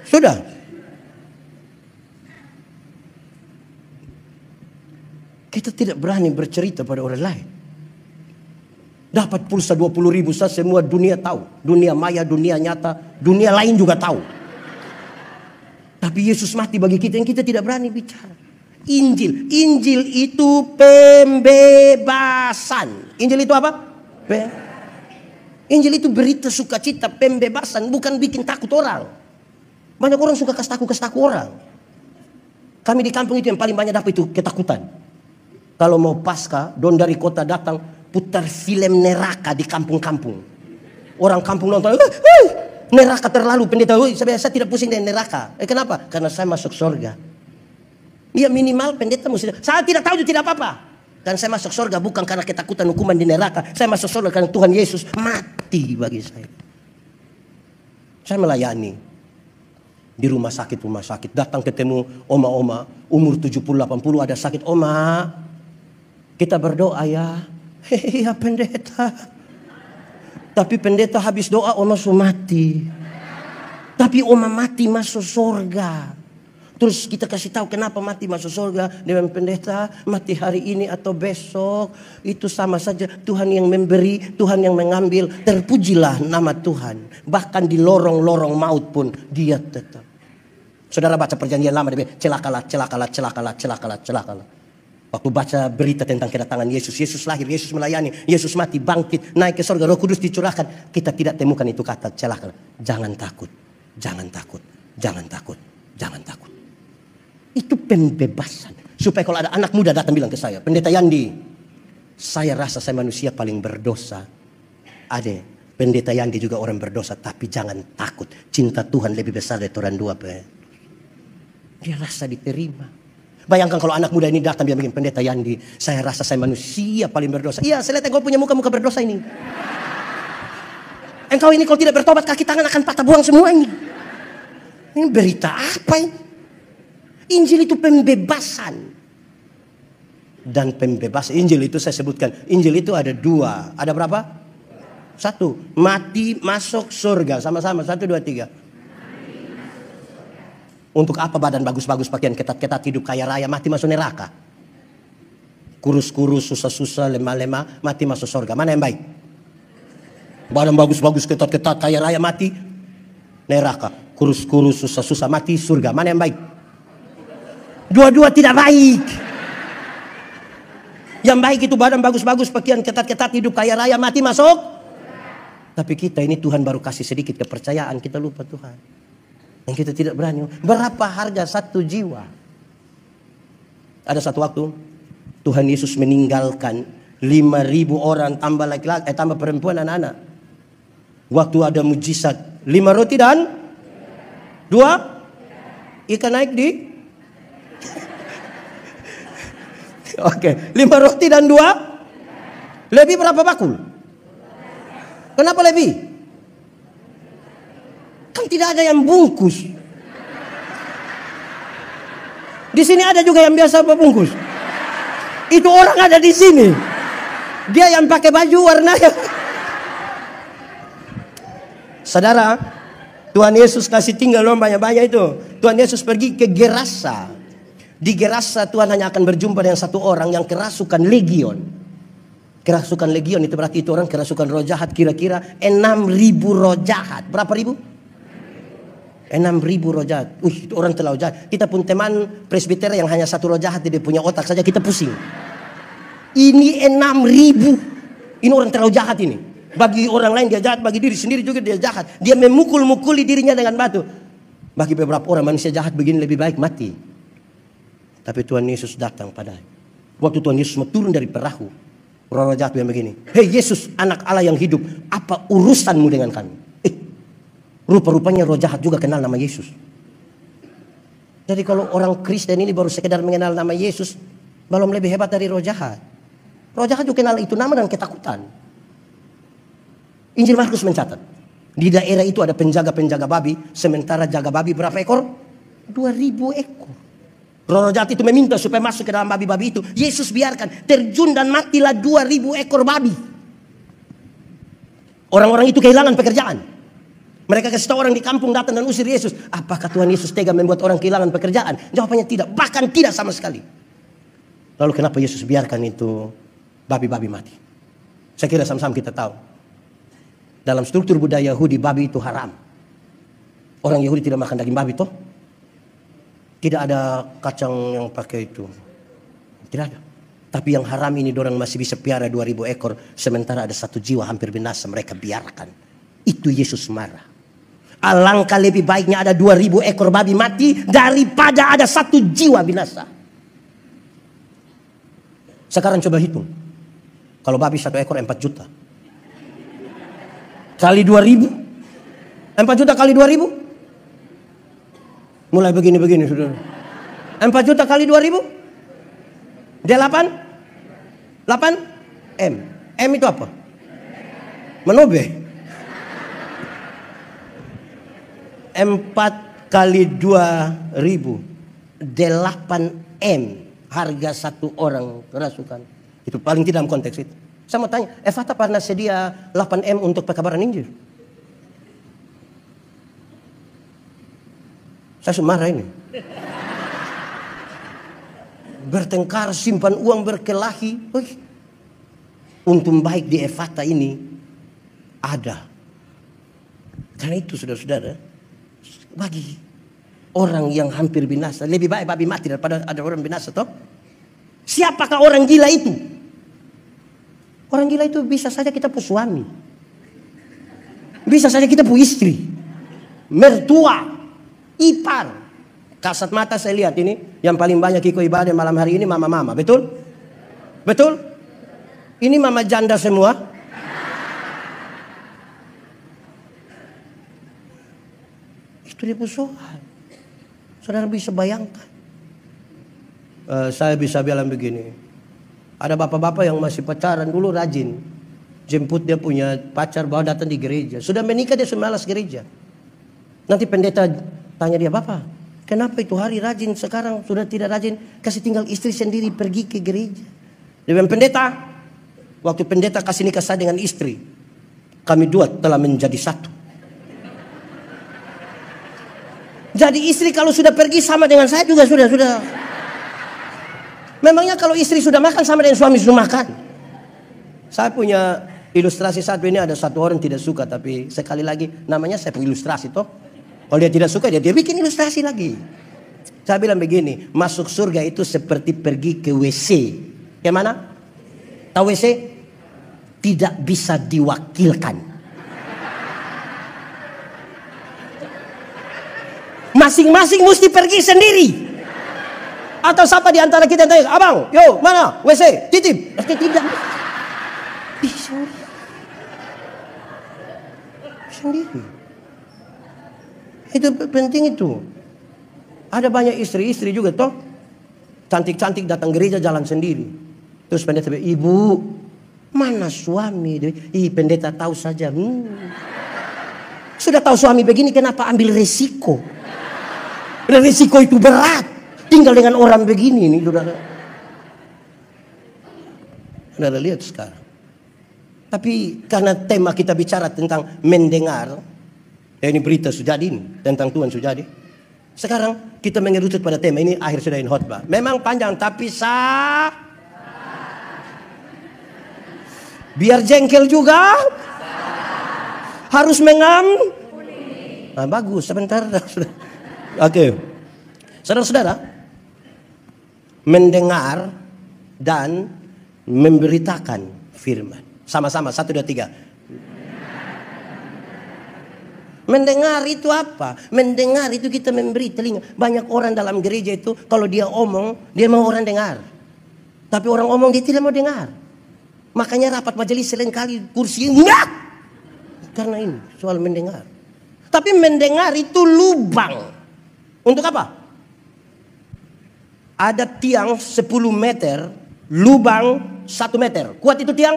Sudah? Kita tidak berani bercerita pada orang lain. Dapat pulsa 20.000 saja semua dunia tahu. Dunia maya, dunia nyata, dunia lain juga tahu. Tapi Yesus mati bagi kita yang kita tidak berani bicara. Injil itu pembebasan. Injil itu apa? Injil itu berita sukacita, pembebasan, bukan bikin takut orang. Banyak orang suka kasih takut orang. Kami di kampung itu yang paling banyak dapat itu ketakutan. Kalau mau Paskah, don dari kota datang putar film neraka di kampung-kampung. Orang kampung nonton, neraka terlalu pendeta. Saya tidak pusing dengan neraka. Kenapa? Karena saya masuk surga. Ya minimal pendeta mesti. Saya tidak tahu itu tidak apa-apa. Dan saya masuk surga bukan karena ketakutan hukuman di neraka. Saya masuk surga karena Tuhan Yesus mati bagi saya. Saya melayani di rumah sakit. Datang ketemu oma-oma umur 70-80 ada sakit. Oma, kita berdoa ya. Ya pendeta. Tapi pendeta habis doa oma sudah mati. Tapi oma mati masuk surga. Terus kita kasih tahu kenapa mati masuk surga. Dengan pendeta mati hari ini atau besok itu sama saja. Tuhan yang memberi, Tuhan yang mengambil. Terpujilah nama Tuhan. Bahkan di lorong-lorong maut pun dia tetap. Saudara baca perjanjian lama dia celakalah. Waktu baca berita tentang kedatangan Yesus. Yesus lahir, Yesus melayani, Yesus mati, bangkit, naik ke surga, Roh Kudus dicurahkan. Kita tidak temukan itu kata celakalah. Jangan takut. Itu pembebasan. Supaya kalau ada anak muda datang bilang ke saya, Pendeta Yandi, saya rasa saya manusia paling berdosa. Ade, Pendeta Yandi juga orang berdosa, tapi jangan takut. Cinta Tuhan lebih besar dari orang dua. Dia rasa diterima. Bayangkan kalau anak muda ini datang dia bikin, Pendeta Yandi, saya rasa saya manusia paling berdosa. Iya, saya lihat engkau punya muka berdosa ini. Engkau ini kalau tidak bertobat kaki tangan akan patah buang semua ini. Ini berita apa ini? Injil itu pembebasan. Dan pembebasan Injil itu saya sebutkan. Injil itu ada dua. Ada berapa? Satu. Mati masuk surga. Sama-sama. 1, 2, 3. Untuk apa badan bagus-bagus, pakaian ketat-ketat, hidup kaya raya, mati masuk neraka? Kurus-kurus, susah-susah, lemah-lemah, mati masuk surga. Mana yang baik? Badan bagus-bagus, ketat-ketat, kaya raya, mati neraka. Kurus-kurus, susah-susah, mati surga. Mana yang baik? Dua-dua tidak baik. Yang baik itu badan bagus-bagus, pakaian ketat-ketat, hidup kaya raya, mati masuk. Tapi kita ini Tuhan baru kasih sedikit kepercayaan, kita lupa Tuhan. Dan kita tidak berani. Berapa harga satu jiwa? Ada satu waktu Tuhan Yesus meninggalkan 5.000 orang, tambah laki-laki, tambah perempuan, anak-anak. Waktu ada mujizat 5 roti dan 2 ikan naik di Oke, 5 roti dan 2. Lebih berapa bakul? Kenapa lebih? Kan tidak ada yang bungkus. Di sini ada juga yang biasa bungkus. Itu orang ada di sini. Dia yang pakai baju warnanya. Saudara, Tuhan Yesus kasih tinggal orang banyak-banyak itu. Tuhan Yesus pergi ke Gerasa. Di Gerasa Tuhan hanya akan berjumpa dengan satu orang yang kerasukan legion. Kerasukan legion itu berarti itu orang kerasukan roh jahat, kira-kira 6.000 roh jahat. Berapa ribu? 6.000 roh jahat. Itu orang terlalu jahat. Kita pun teman presbiter yang hanya satu roh jahat, dia punya otak saja kita pusing. Ini 6.000. Ini orang terlalu jahat ini. Bagi orang lain dia jahat, bagi diri sendiri juga dia jahat. Dia memukul-mukuli dirinya dengan batu. Bagi beberapa orang manusia jahat begini lebih baik mati. Tapi Tuhan Yesus datang padanya. Waktu Tuhan Yesus mau turun dari perahu, roh jahat yang begini, "Hei Yesus, anak Allah yang hidup, apa urusanmu dengan kami?" Rupa-rupanya roh jahat juga kenal nama Yesus. Jadi kalau orang Kristen ini baru sekedar mengenal nama Yesus, belum lebih hebat dari roh jahat. Roh jahat juga kenal itu nama dan ketakutan. Injil Markus mencatat, di daerah itu ada penjaga-penjaga babi, sementara jaga babi berapa ekor? 2.000 ekor. Roh jahat itu meminta supaya masuk ke dalam babi-babi itu. Yesus biarkan, terjun dan matilah 2.000 ekor babi. Orang-orang itu kehilangan pekerjaan. Mereka kasih tahu orang di kampung datang dan usir Yesus. Apakah Tuhan Yesus tega membuat orang kehilangan pekerjaan? Jawabannya tidak, bahkan tidak sama sekali. Lalu kenapa Yesus biarkan itu babi-babi mati? Saya kira sama-sama kita tahu. Dalam struktur budaya Yahudi, babi itu haram. Orang Yahudi tidak makan daging babi toh. Tidak ada kacang yang pakai itu. Tidak ada. Tapi yang haram ini dorang masih bisa piara 2.000 ekor. Sementara ada satu jiwa hampir binasa, mereka biarkan. Itu Yesus marah. Alangkah lebih baiknya ada 2.000 ekor babi mati daripada ada satu jiwa binasa. Sekarang coba hitung. Kalau babi satu ekor 4 juta. Kali 2.000. 4 juta kali 2.000. Mulai begini-begini saudara. 4 juta kali 2.000. Dia 8 M. M itu apa? Menobe. 4 kali 2.000. 8 M. Harga satu orang kerasukan. Itu paling tidak dalam konteks itu. Saya mau tanya, Efata pernah sedia 8 M untuk pekabaran Injil? Saya marah ini. Bertengkar, simpan uang, berkelahi. Untung baik di Efata ini ada. Karena itu saudara-saudara, bagi orang yang hampir binasa, lebih baik babi mati daripada ada orang binasa toh. Siapakah orang gila itu? Orang gila itu bisa saja kita pu suami. Bisa saja kita pu istri. Mertua. Ipar. Kasat mata saya lihat ini, yang paling banyak ikut ibadah malam hari ini mama-mama, betul? Betul? Ini mama janda semua. Itu dia persoalan. Saudara bisa bayangkan. Saya bisa bilang begini. Ada bapak-bapak yang masih pacaran dulu rajin. Jemput dia punya pacar, bawa datang di gereja. Sudah menikah dia sudah malas gereja. Nanti pendeta tanya dia, "Bapak, Kenapa itu hari rajin, sekarang sudah tidak rajin? Kasih tinggal istri sendiri pergi ke gereja. Dengan pendeta, waktu pendeta kasih nikah saya dengan istri, kami dua telah menjadi satu. Jadi istri kalau sudah pergi sama dengan saya juga sudah. Memangnya kalau istri sudah makan sama dengan suami sudah makan. Saya punya ilustrasi satu ini, ada satu orang tidak suka, tapi sekali lagi namanya saya punya ilustrasi toh. Kalau dia tidak suka dia bikin ilustrasi lagi. Saya bilang begini, masuk surga itu seperti pergi ke WC. Ke mana? Tahu WC? Tidak bisa diwakilkan. Masing-masing mesti pergi sendiri. Atau siapa di antara kita yang tanya, abang, yo mana WC, titip. Tidak. Sendiri. Itu penting itu. Ada banyak istri-istri juga toh, cantik-cantik datang gereja jalan sendiri. Terus pendeta bilang, ibu, mana suami? Pendeta tahu saja. Sudah tahu suami begini, kenapa ambil resiko? Resiko itu berat. Tinggal dengan orang begini nih, saudara lihat sekarang. Tapi karena tema kita bicara tentang mendengar, ini berita sudah ini tentang Tuhan sudah di. Sekarang kita mengerucut pada tema ini, akhir sudah ini khotbah. Memang panjang tapi biar jengkel juga harus nah, bagus sebentar. Oke. Saudara-saudara, mendengar dan memberitakan firman. Sama-sama, 1, 2, 3. Mendengar itu apa? Mendengar itu kita memberi telinga. Banyak orang dalam gereja itu kalau dia omong, dia mau orang dengar. Tapi orang omong dia tidak mau dengar. Makanya rapat majelis seringkali kursi enggak. Karena ini soal mendengar. Tapi mendengar itu lubang. Untuk apa? Ada tiang 10 meter, lubang 1 meter. Kuat itu tiang?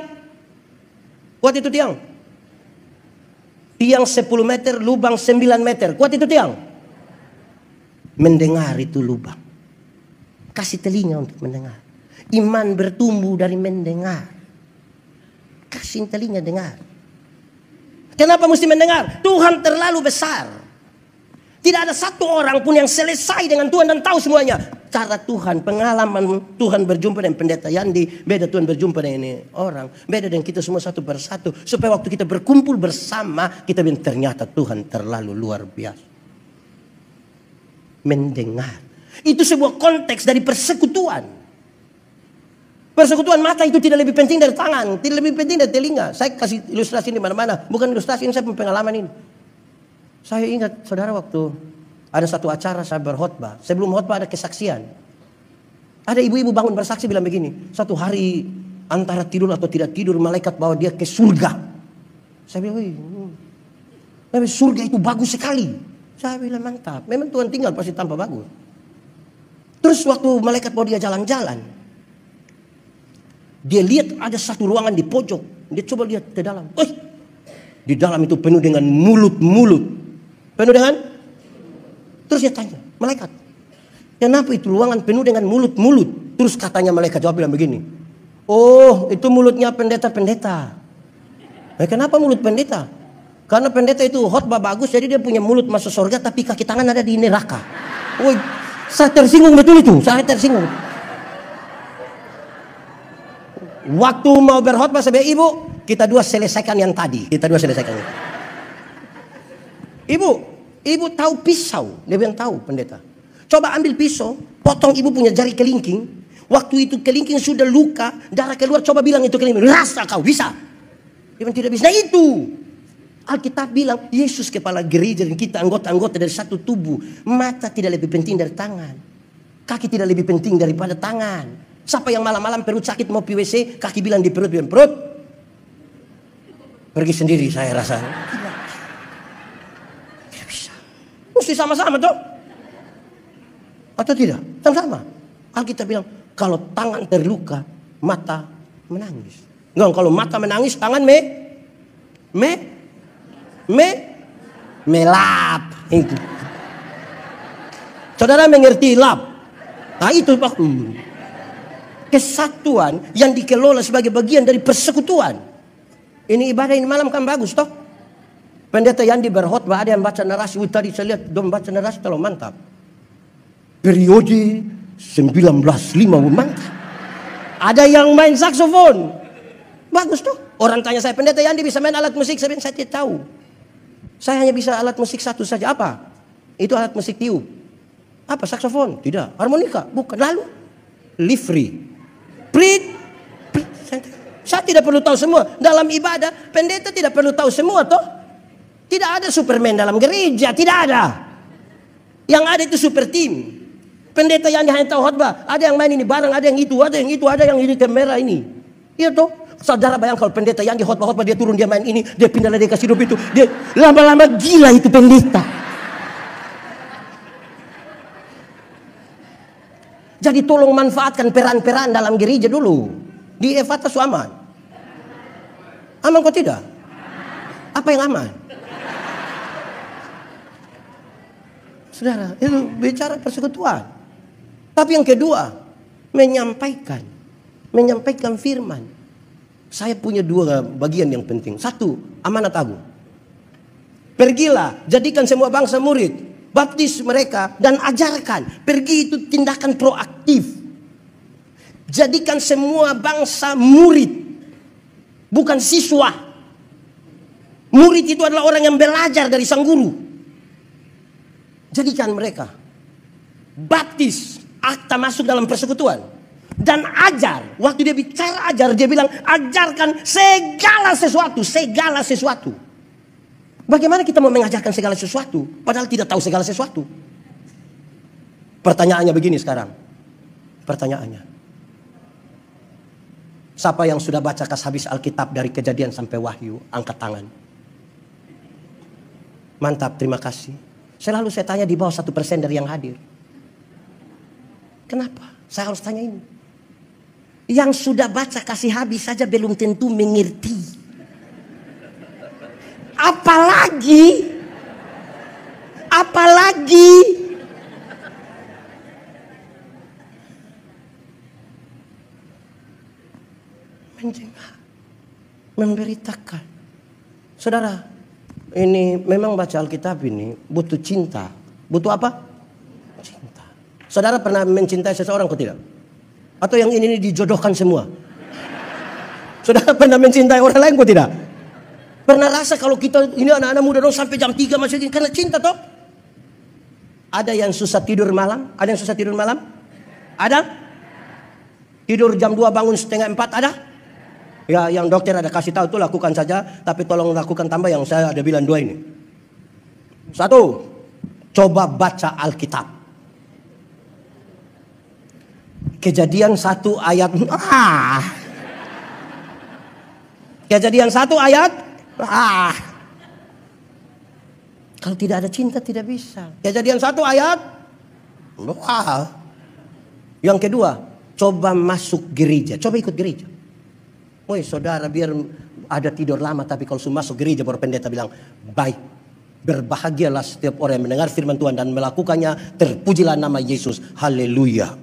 Kuat itu tiang? Tiang 10 meter, lubang 9 meter. Kuat itu tiang? Mendengar itu lubang. Kasih telinga untuk mendengar. Iman bertumbuh dari mendengar. Kasih telinga dengar. Kenapa mesti mendengar? Tuhan terlalu besar. Tidak ada satu orang pun yang selesai dengan Tuhan dan tahu semuanya. Cara Tuhan, pengalaman Tuhan berjumpa dengan pendeta Yandi, beda Tuhan berjumpa dengan ini orang, beda dengan kita semua satu persatu. Supaya waktu kita berkumpul bersama, kita bilang ternyata Tuhan terlalu luar biasa. Mendengar. Itu sebuah konteks dari persekutuan. Persekutuan mata itu tidak lebih penting dari tangan, tidak lebih penting dari telinga. Saya kasih ilustrasi di mana-mana, bukan ilustrasi ini, saya punya pengalaman ini. Saya ingat saudara waktu ada satu acara saya berkhotbah. Sebelum khotbah ada kesaksian. Ada ibu-ibu bangun bersaksi bilang begini. Satu hari antara tidur atau tidak tidur malaikat bawa dia ke surga. Saya bilang, surga itu bagus sekali. Saya bilang mantap. Memang Tuhan tinggal pasti tampak bagus. Terus waktu malaikat bawa dia jalan-jalan. Dia lihat ada satu ruangan di pojok. Dia coba lihat ke dalam. Di dalam itu penuh dengan mulut-mulut. Penuh dengan? Terus dia tanya, malaikat, kenapa itu ruangan penuh dengan mulut-mulut? Terus katanya malaikat jawab bilang begini, oh itu mulutnya pendeta-pendeta. Kenapa mulut pendeta? Karena pendeta itu khotbah bagus, jadi dia punya mulut masuk surga, tapi kaki tangan ada di neraka. Woi, saya tersinggung betul itu, saya tersinggung. Waktu mau berkhotbah saya bilang, ibu, kita dua selesaikan yang tadi. Ibu tahu pisau? Dia bilang tahu pendeta. Coba ambil pisau, potong ibu punya jari kelingking. Waktu itu kelingking sudah luka, darah keluar. Coba bilang itu kelingking, rasa kau bisa? Dia bilang tidak bisa. Nah itu Alkitab bilang Yesus kepala gereja dan kita anggota-anggota dari satu tubuh. Mata tidak lebih penting dari tangan, kaki tidak lebih penting daripada tangan. Siapa yang malam-malam perut sakit mau PWC, kaki bilang di perut, bilang perut, pergi sendiri saya rasa. Mesti sama-sama toh? Atau tidak? Sama-sama. Alkitab bilang, kalau tangan terluka, mata menangis. Enggak, kalau mata menangis, tangan melap. Itu. Saudara mengerti love? Nah itu Pak. Kesatuan yang dikelola sebagai bagian dari persekutuan. Ini ibadah ini malam kan bagus toh. Pendeta Yandi berkhotbah, ada yang baca narasi. Tadi saya lihat dong baca narasi terlalu mantap. Periode 1905 mantap. Ada yang main saksofon. Bagus tuh. Orang tanya saya, pendeta Yandi bisa main alat musik? Saya tidak tahu. Saya hanya bisa alat musik satu saja. Apa? Itu alat musik tiup. Apa? Saksofon? Tidak. Harmonika? Bukan. Lalu? Livri. Prit. Saya tidak perlu tahu semua. Dalam ibadah, pendeta tidak perlu tahu semua toh. Tidak ada Superman dalam gereja. Tidak ada. Yang ada itu super team. Pendeta yang hanya tahu khotbah. Ada yang main ini bareng, ada yang itu, ada yang itu, ada yang ini kamera ini. Iya toh. Saudara bayang kalau pendeta yang di khotbah dia turun, dia main ini, dia pindah lagi kasih hidup itu. Dia lama-lama gila itu pendeta. Jadi tolong manfaatkan peran-peran dalam gereja dulu. Di Evata su aman. Aman kok tidak? Apa yang aman? Saudara, itu bicara persekutuan. Tapi yang kedua, menyampaikan firman. Saya punya dua bagian yang penting. Satu, amanat agung. Pergilah, jadikan semua bangsa murid. Baptis mereka dan ajarkan. Pergi itu tindakan proaktif. Jadikan semua bangsa murid. Bukan siswa. Murid itu adalah orang yang belajar dari sang guru. Jadikan mereka. Baptis, akta masuk dalam persekutuan. Dan ajar, waktu dia bicara ajar, dia bilang ajarkan segala sesuatu, segala sesuatu. Bagaimana kita mau mengajarkan segala sesuatu, padahal tidak tahu segala sesuatu? Pertanyaannya begini sekarang. Pertanyaannya. Siapa yang sudah baca habis Alkitab dari Kejadian sampai Wahyu, angkat tangan. Mantap, terima kasih. Selalu saya tanya di bawah 1% dari yang hadir. Kenapa? Saya harus tanya ini. Yang sudah baca kasih habis saja belum tentu mengerti. Apalagi mencegah, memberitakan. Saudara, ini memang baca Alkitab ini butuh cinta. Butuh apa? Cinta. Saudara pernah mencintai seseorang kok tidak? Atau yang ini dijodohkan semua? Saudara pernah mencintai orang lain kok tidak? Pernah rasa kalau kita ini anak-anak muda dong sampai jam 3 masih karena cinta toh? Ada yang susah tidur malam? Ada yang susah tidur malam? Ada? Tidur jam 2 bangun setengah 4 ada? Ya yang dokter ada kasih tahu tuh lakukan saja. Tapi tolong lakukan tambah yang saya ada bilang 2 ini. 1. Coba baca Alkitab. Kejadian 1 ayat. Kejadian 1 ayat. Kalau tidak ada cinta tidak bisa. Kejadian 1 ayat. Yang kedua, coba masuk gereja. Coba ikut gereja. Woi saudara, biar ada tidur lama, tapi kalau sudah masuk gereja baru pendeta bilang, baik. Berbahagialah setiap orang yang mendengar firman Tuhan dan melakukannya. Terpujilah nama Yesus. Haleluya.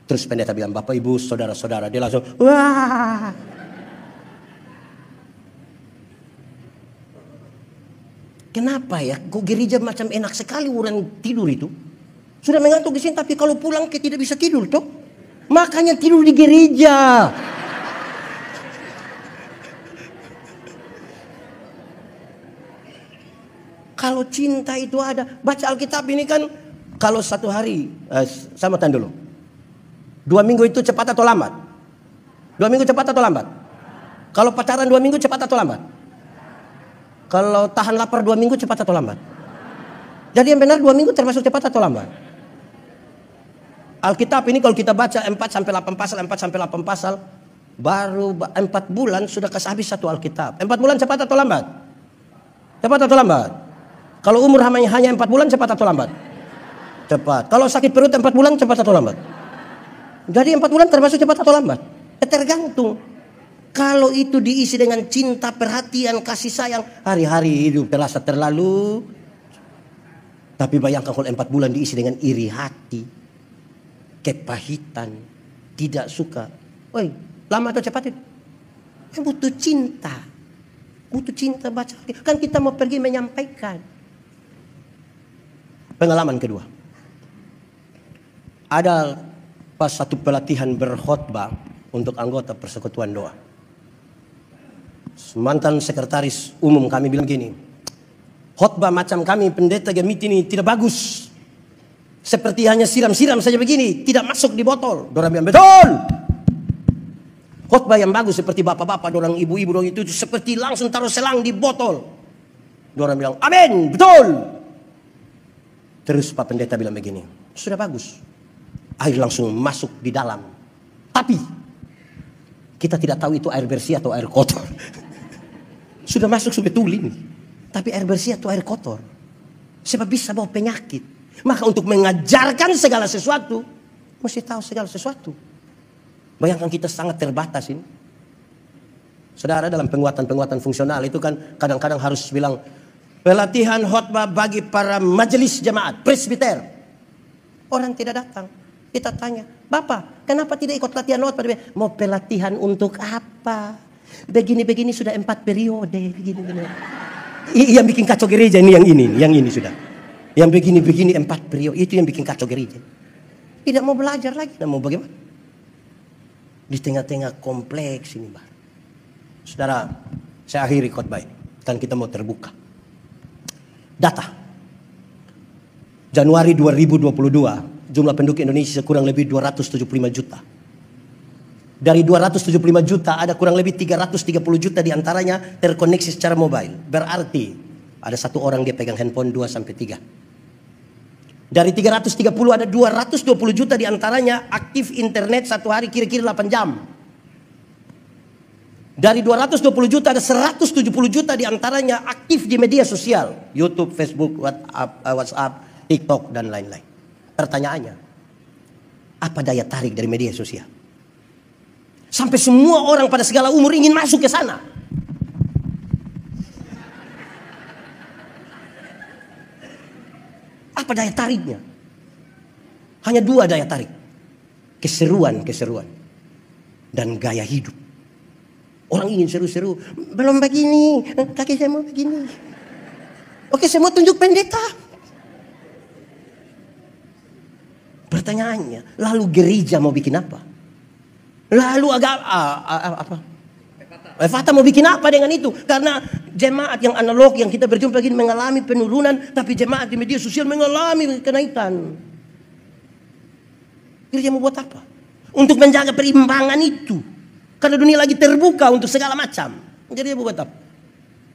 Terus pendeta bilang, Bapak Ibu saudara-saudara. Dia langsung wah. Kenapa ya? Kok gereja macam enak sekali orang tidur itu? Sudah mengantuk di sini, tapi kalau pulang kita tidak bisa tidur toh. Makanya tidur di gereja. Kalau cinta itu ada. Baca Alkitab ini kan. Kalau satu hari. Sama tahan dulu. 2 minggu itu cepat atau lambat? 2 minggu cepat atau lambat? Kalau pacaran 2 minggu cepat atau lambat? Kalau tahan lapar 2 minggu cepat atau lambat? Jadi yang benar 2 minggu termasuk cepat atau lambat? Alkitab ini kalau kita baca 4-8 pasal, baru 4 bulan sudah habis satu Alkitab. 4 bulan cepat atau lambat? Cepat atau lambat? Kalau umur hanya 4 bulan cepat atau lambat? Cepat. Kalau sakit perut 4 bulan cepat atau lambat? Jadi 4 bulan termasuk cepat atau lambat? Tergantung. Kalau itu diisi dengan cinta, perhatian, kasih sayang, hari-hari hidup terasa terlalu. Tapi bayangkan kalau 4 bulan diisi dengan iri hati, kepahitan, tidak suka. Woi, lama atau cepat itu? Butuh cinta. Butuh cinta baca. Kan kita mau pergi menyampaikan. Pengalaman kedua. Ada pas satu pelatihan berkhotbah untuk anggota persekutuan doa. Mantan sekretaris umum kami bilang gini, khotbah macam kami pendeta gemit ini tidak bagus. Seperti hanya siram-siram saja begini, tidak masuk di botol. Dorang bilang betul. Khotbah yang bagus seperti bapak-bapak, dorang ibu-ibu dorang itu seperti langsung taruh selang di botol. Dorang bilang amin, betul. Terus Pak Pendeta bilang begini, sudah bagus. Air langsung masuk di dalam. Tapi kita tidak tahu itu air bersih atau air kotor. Sudah masuk sebetulnya ini. Tapi air bersih atau air kotor. Sebab bisa bawa penyakit. Maka untuk mengajarkan segala sesuatu, mesti tahu segala sesuatu. Bayangkan kita sangat terbatas ini. Saudara, dalam penguatan-penguatan fungsional itu kan kadang-kadang harus bilang, pelatihan khotbah bagi para majelis jemaat, presbiter. Orang tidak datang. Kita tanya, Bapak, kenapa tidak ikut latihan khotbah? Mau pelatihan untuk apa? Begini-begini sudah 4 periode. Begini-begini. Yang bikin kacau gereja ini yang ini sudah. Yang begini-begini 4 periode, itu yang bikin kacau gereja. Tidak mau belajar lagi, tidak mau bagaimana? Di tengah-tengah kompleks ini, Pak. Saudara, saya akhiri khotbah ini. Kan kita mau terbuka. Data. Januari 2022, jumlah penduduk Indonesia kurang lebih 275 juta. Dari 275 juta ada kurang lebih 330 juta diantaranya terkoneksi secara mobile. Berarti ada satu orang dia pegang handphone 2 sampai 3. Dari 330 ada 220 juta diantaranya aktif internet satu hari kira-kira 8 jam. Dari 220 juta ada 170 juta diantaranya aktif di media sosial. YouTube, Facebook, WhatsApp, TikTok dan lain-lain. Pertanyaannya, apa daya tarik dari media sosial? Sampai semua orang pada segala umur ingin masuk ke sana. Apa daya tariknya? Hanya 2 daya tarik. Keseruan dan gaya hidup. Orang ingin seru-seru. Belum begini, kaki saya mau begini. Oke, saya mau tunjuk pendeta. Pertanyaannya, lalu gereja mau bikin apa? Lalu Fata mau bikin apa dengan itu? Karena jemaat yang analog yang kita berjumpa ini mengalami penurunan, tapi jemaat di media sosial mengalami kenaikan. Gereja mau buat apa? Untuk menjaga perimbangan itu. Karena dunia lagi terbuka untuk segala macam. Jadi buat apa?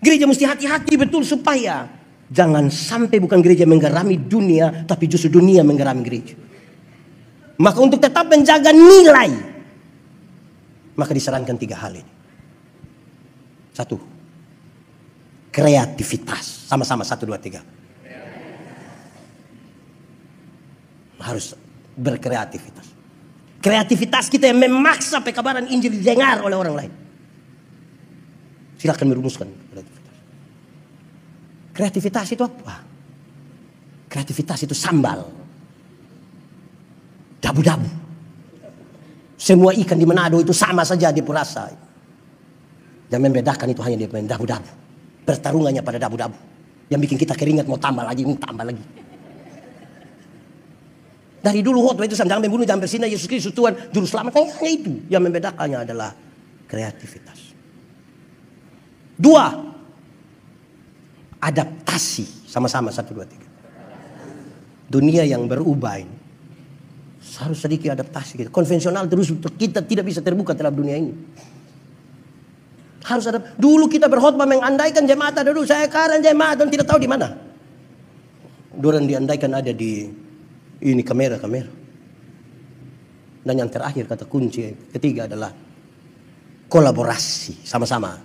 Gereja mesti hati-hati betul supaya jangan sampai bukan gereja menggerami dunia, tapi justru dunia menggerami gereja. Maka untuk tetap menjaga nilai, maka disarankan 3 hal ini. 1, kreativitas. Sama-sama 1, 2, 3. Harus berkreativitas. Kreativitas kita yang memaksa pekabaran Injil didengar oleh orang lain. Silakan merumuskan kreativitas. Kreativitas itu apa? Kreativitas itu sambal. Dabu-dabu. Semua ikan di Manado itu sama saja dia rasa. Yang membedakan itu hanya dia main dabu-dabu. Pertarungannya pada dabu-dabu. Yang bikin kita keringat mau tambah lagi. Dari dulu khotbah itu jangan membunuh, jangan bersinah, Yesus Kristus Tuhan, juru selamat. Hanya itu yang membedakannya adalah kreativitas. 2, adaptasi. Sama-sama 1, 2, 3. Dunia yang berubah ini harus sedikit adaptasi kita. Konvensional terus kita tidak bisa terbuka dalam dunia ini. Harus ada. Dulu kita berkhotbah mengandaikan jemaat ada dulu. Saya sekarang jemaat dan tidak tahu di mana. Dorang diandaikan ada di ini kamera. Dan yang terakhir kata kunci ketiga adalah kolaborasi sama-sama.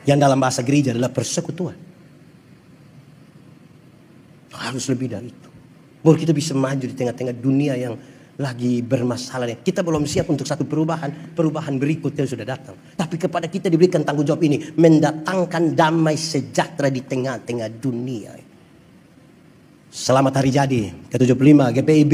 Yang dalam bahasa gereja adalah persekutuan. Harus lebih dari itu. Baru kita bisa maju di tengah-tengah dunia yang lagi bermasalah. Kita belum siap untuk satu perubahan. Perubahan berikutnya sudah datang. Tapi kepada kita diberikan tanggung jawab ini. Mendatangkan damai sejahtera di tengah-tengah dunia. Selamat hari jadi ke-75 GPIB.